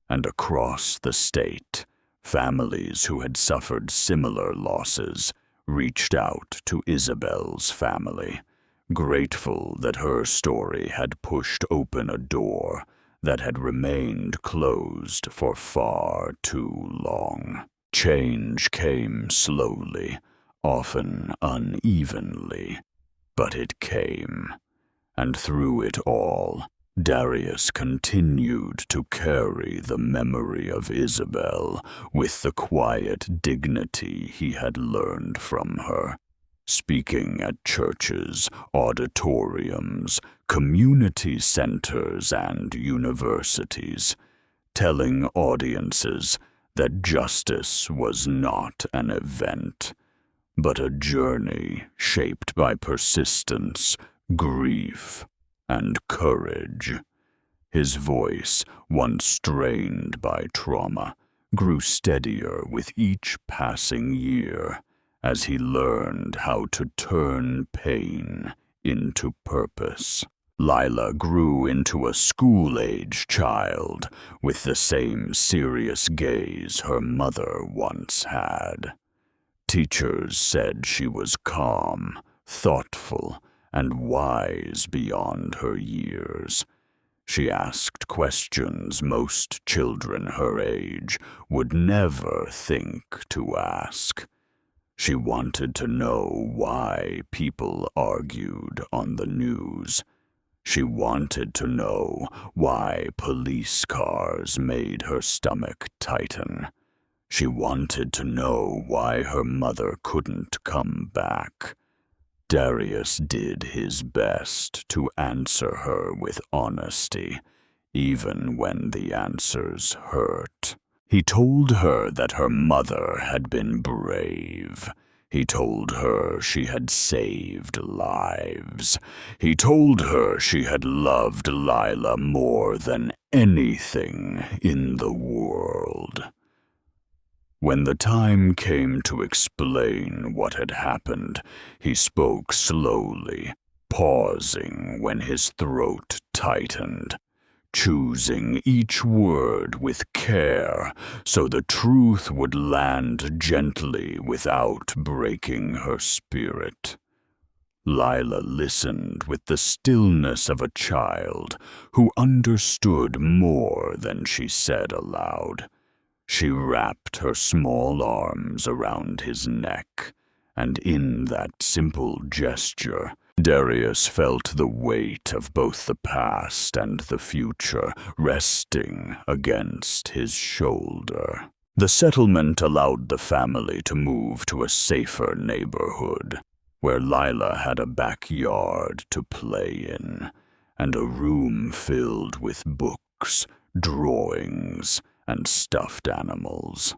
and across the state, families who had suffered similar losses reached out to Isabel's family, grateful that her story had pushed open a door that had remained closed for far too long. Change came slowly, often unevenly, but it came, and through it all, Darius continued to carry the memory of Isabel with the quiet dignity he had learned from her, speaking at churches, auditoriums, community centers, and universities, telling audiences that justice was not an event, but a journey shaped by persistence, grief, and courage. His voice, once strained by trauma, grew steadier with each passing year as he learned how to turn pain into purpose. Lila grew into a school-age child with the same serious gaze her mother once had. Teachers said she was calm, thoughtful, and wise beyond her years. She asked questions most children her age would never think to ask. She wanted to know why people argued on the news. She wanted to know why police cars made her stomach tighten. She wanted to know why her mother couldn't come back. Darius did his best to answer her with honesty, even when the answers hurt. He told her that her mother had been brave. He told her she had saved lives. He told her she had loved Lila more than anything in the world. When the time came to explain what had happened, he spoke slowly, pausing when his throat tightened, choosing each word with care so the truth would land gently without breaking her spirit. Lila listened with the stillness of a child who understood more than she said aloud. She wrapped her small arms around his neck, and in that simple gesture, Darius felt the weight of both the past and the future resting against his shoulder. The settlement allowed the family to move to a safer neighborhood, where Lila had a backyard to play in, and a room filled with books, drawings, and stuffed animals.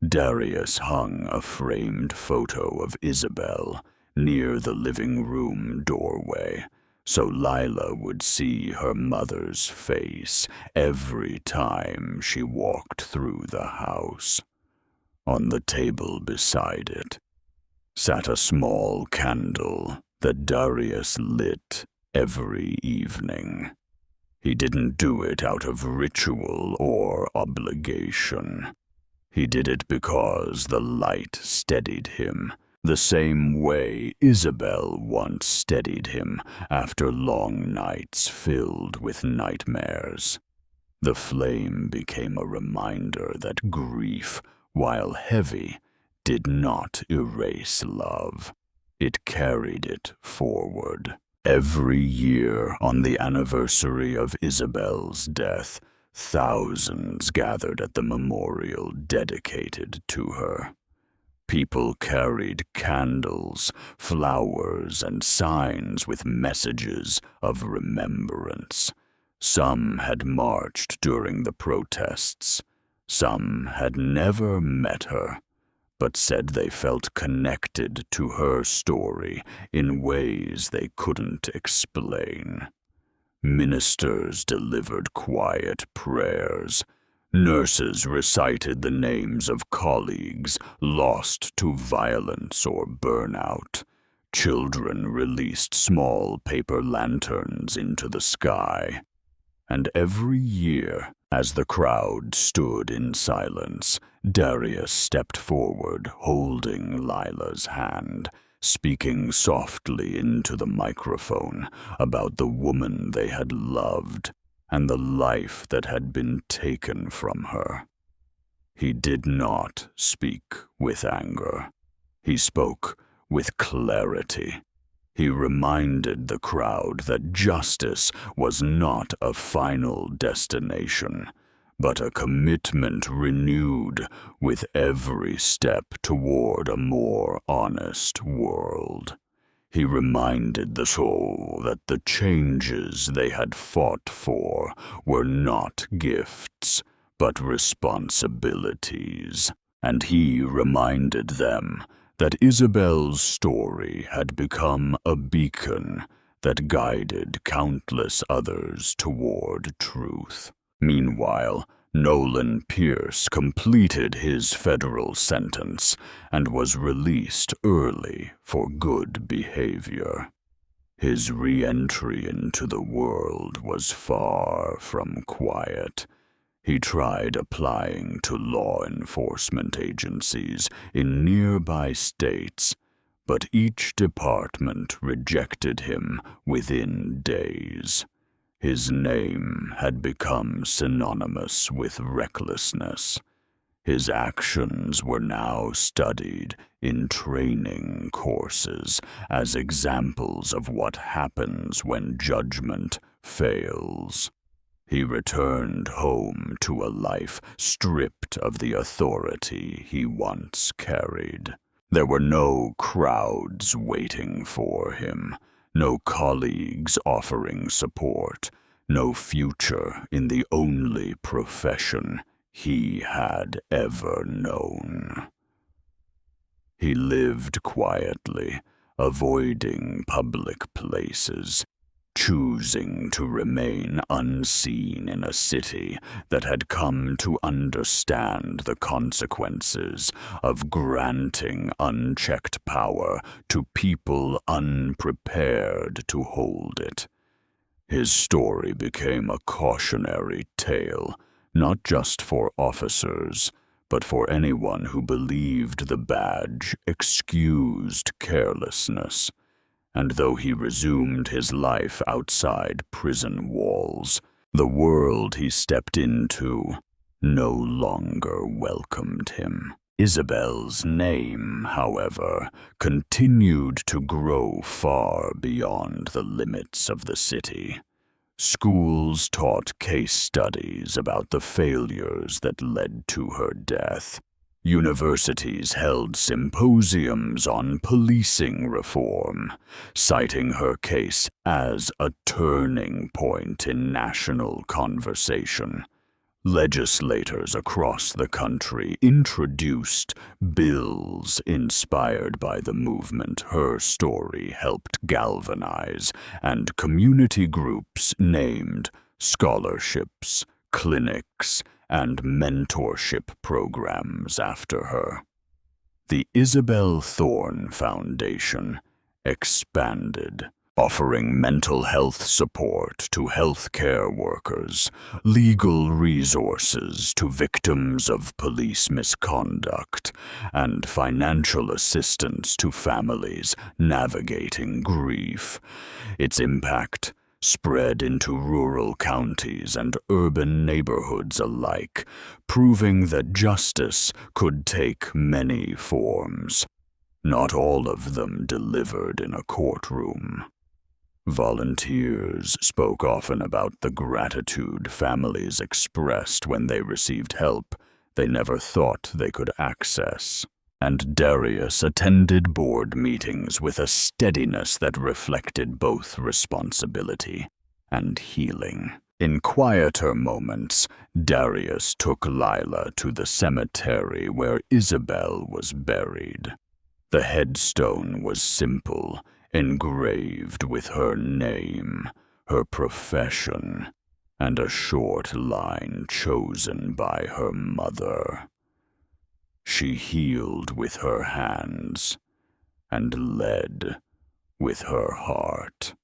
Darius hung a framed photo of Isabel near the living room doorway, so Lila would see her mother's face every time she walked through the house. On the table beside it sat a small candle that Darius lit every evening. He didn't do it out of ritual or obligation. He did it because the light steadied him, the same way Isabel once steadied him after long nights filled with nightmares. The flame became a reminder that grief, while heavy, did not erase love. It carried it forward. Every year, on the anniversary of Isabel's death, thousands gathered at the memorial dedicated to her. People carried candles, flowers, and signs with messages of remembrance. Some had marched during the protests. Some had never met her, but said they felt connected to her story in ways they couldn't explain. Ministers delivered quiet prayers. Nurses recited the names of colleagues lost to violence or burnout. Children released small paper lanterns into the sky. And every year, as the crowd stood in silence, Darius stepped forward, holding Lila's hand, speaking softly into the microphone about the woman they had loved and the life that had been taken from her. He did not speak with anger. He spoke with clarity. He reminded the crowd that justice was not a final destination, but a commitment renewed with every step toward a more honest world. He reminded the soul that the changes they had fought for were not gifts, but responsibilities. And he reminded them that Isabel's story had become a beacon that guided countless others toward truth. Meanwhile, Nolan Pierce completed his federal sentence and was released early for good behavior. His re-entry into the world was far from quiet. He tried applying to law enforcement agencies in nearby states, but each department rejected him within days. His name had become synonymous with recklessness. His actions were now studied in training courses as examples of what happens when judgment fails. He returned home to a life stripped of the authority he once carried. There were no crowds waiting for him, no colleagues offering support, no future in the only profession he had ever known. He lived quietly, avoiding public places, choosing to remain unseen in a city that had come to understand the consequences of granting unchecked power to people unprepared to hold it. His story became a cautionary tale, not just for officers, but for anyone who believed the badge excused carelessness. And though he resumed his life outside prison walls, the world he stepped into no longer welcomed him. Isabel's name, however, continued to grow far beyond the limits of the city. Schools taught case studies about the failures that led to her death. Universities held symposiums on policing reform, citing her case as a turning point in national conversation. Legislators across the country introduced bills inspired by the movement her story helped galvanize, and community groups named scholarships, clinics, and mentorship programs after her. The Isabel Thorne Foundation expanded, offering mental health support to healthcare workers, legal resources to victims of police misconduct, and financial assistance to families navigating grief. Its impact spread into rural counties and urban neighborhoods alike, proving that justice could take many forms. Not all of them delivered in a courtroom. Volunteers spoke often about the gratitude families expressed when they received help they never thought they could access. And Darius attended board meetings with a steadiness that reflected both responsibility and healing. In quieter moments, Darius took Lila to the cemetery where Isabel was buried. The headstone was simple, engraved with her name, her profession, and a short line chosen by her mother. She healed with her hands and led with her heart.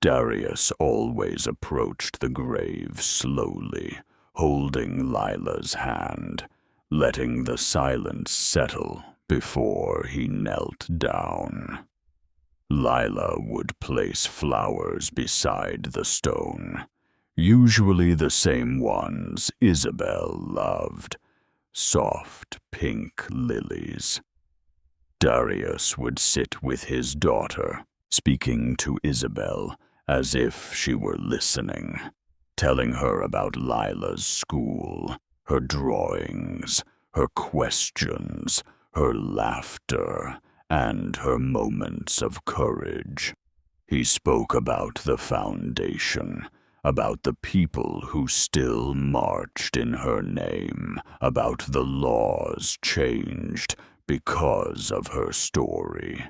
Darius always approached the grave slowly, holding Lila's hand, letting the silence settle before he knelt down. Lila would place flowers beside the stone, usually the same ones Isabel loved, soft pink lilies. Darius would sit with his daughter, speaking to Isabel as if she were listening, telling her about Lila's school, her drawings, her questions, her laughter, and her moments of courage. He spoke about the foundation, about the people who still marched in her name, about the laws changed because of her story.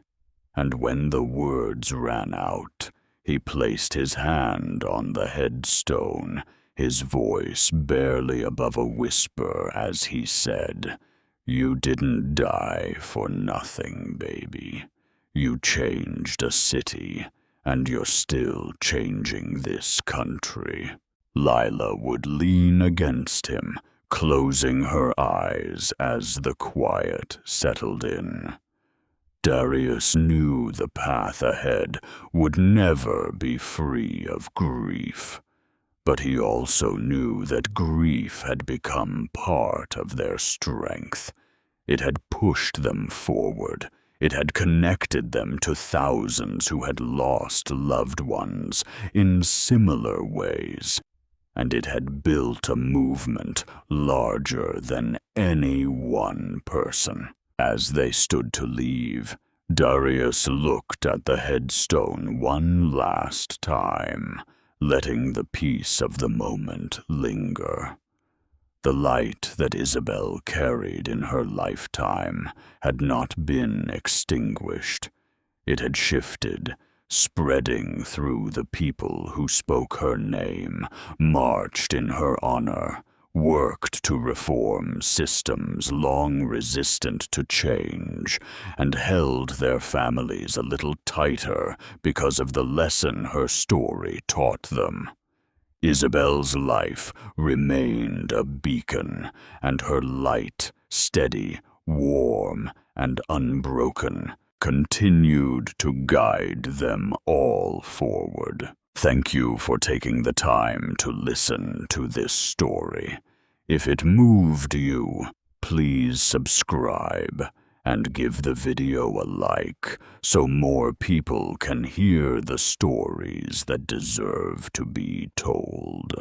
And when the words ran out, he placed his hand on the headstone, his voice barely above a whisper as he said, "You didn't die for nothing, baby. You changed a city, and you're still changing this country." Lila would lean against him, closing her eyes as the quiet settled in. Darius knew the path ahead would never be free of grief, but he also knew that grief had become part of their strength. It had pushed them forward. It had connected them to thousands who had lost loved ones in similar ways, and it had built a movement larger than any one person. As they stood to leave, Darius looked at the headstone one last time, letting the peace of the moment linger. The light that Isabel carried in her lifetime had not been extinguished. It had shifted, spreading through the people who spoke her name, marched in her honor, worked to reform systems long resistant to change, and held their families a little tighter because of the lesson her story taught them. Isabel's life remained a beacon, and her light, steady, warm, and unbroken, continued to guide them all forward. Thank you for taking the time to listen to this story. If it moved you, please subscribe and give the video a like so more people can hear the stories that deserve to be told.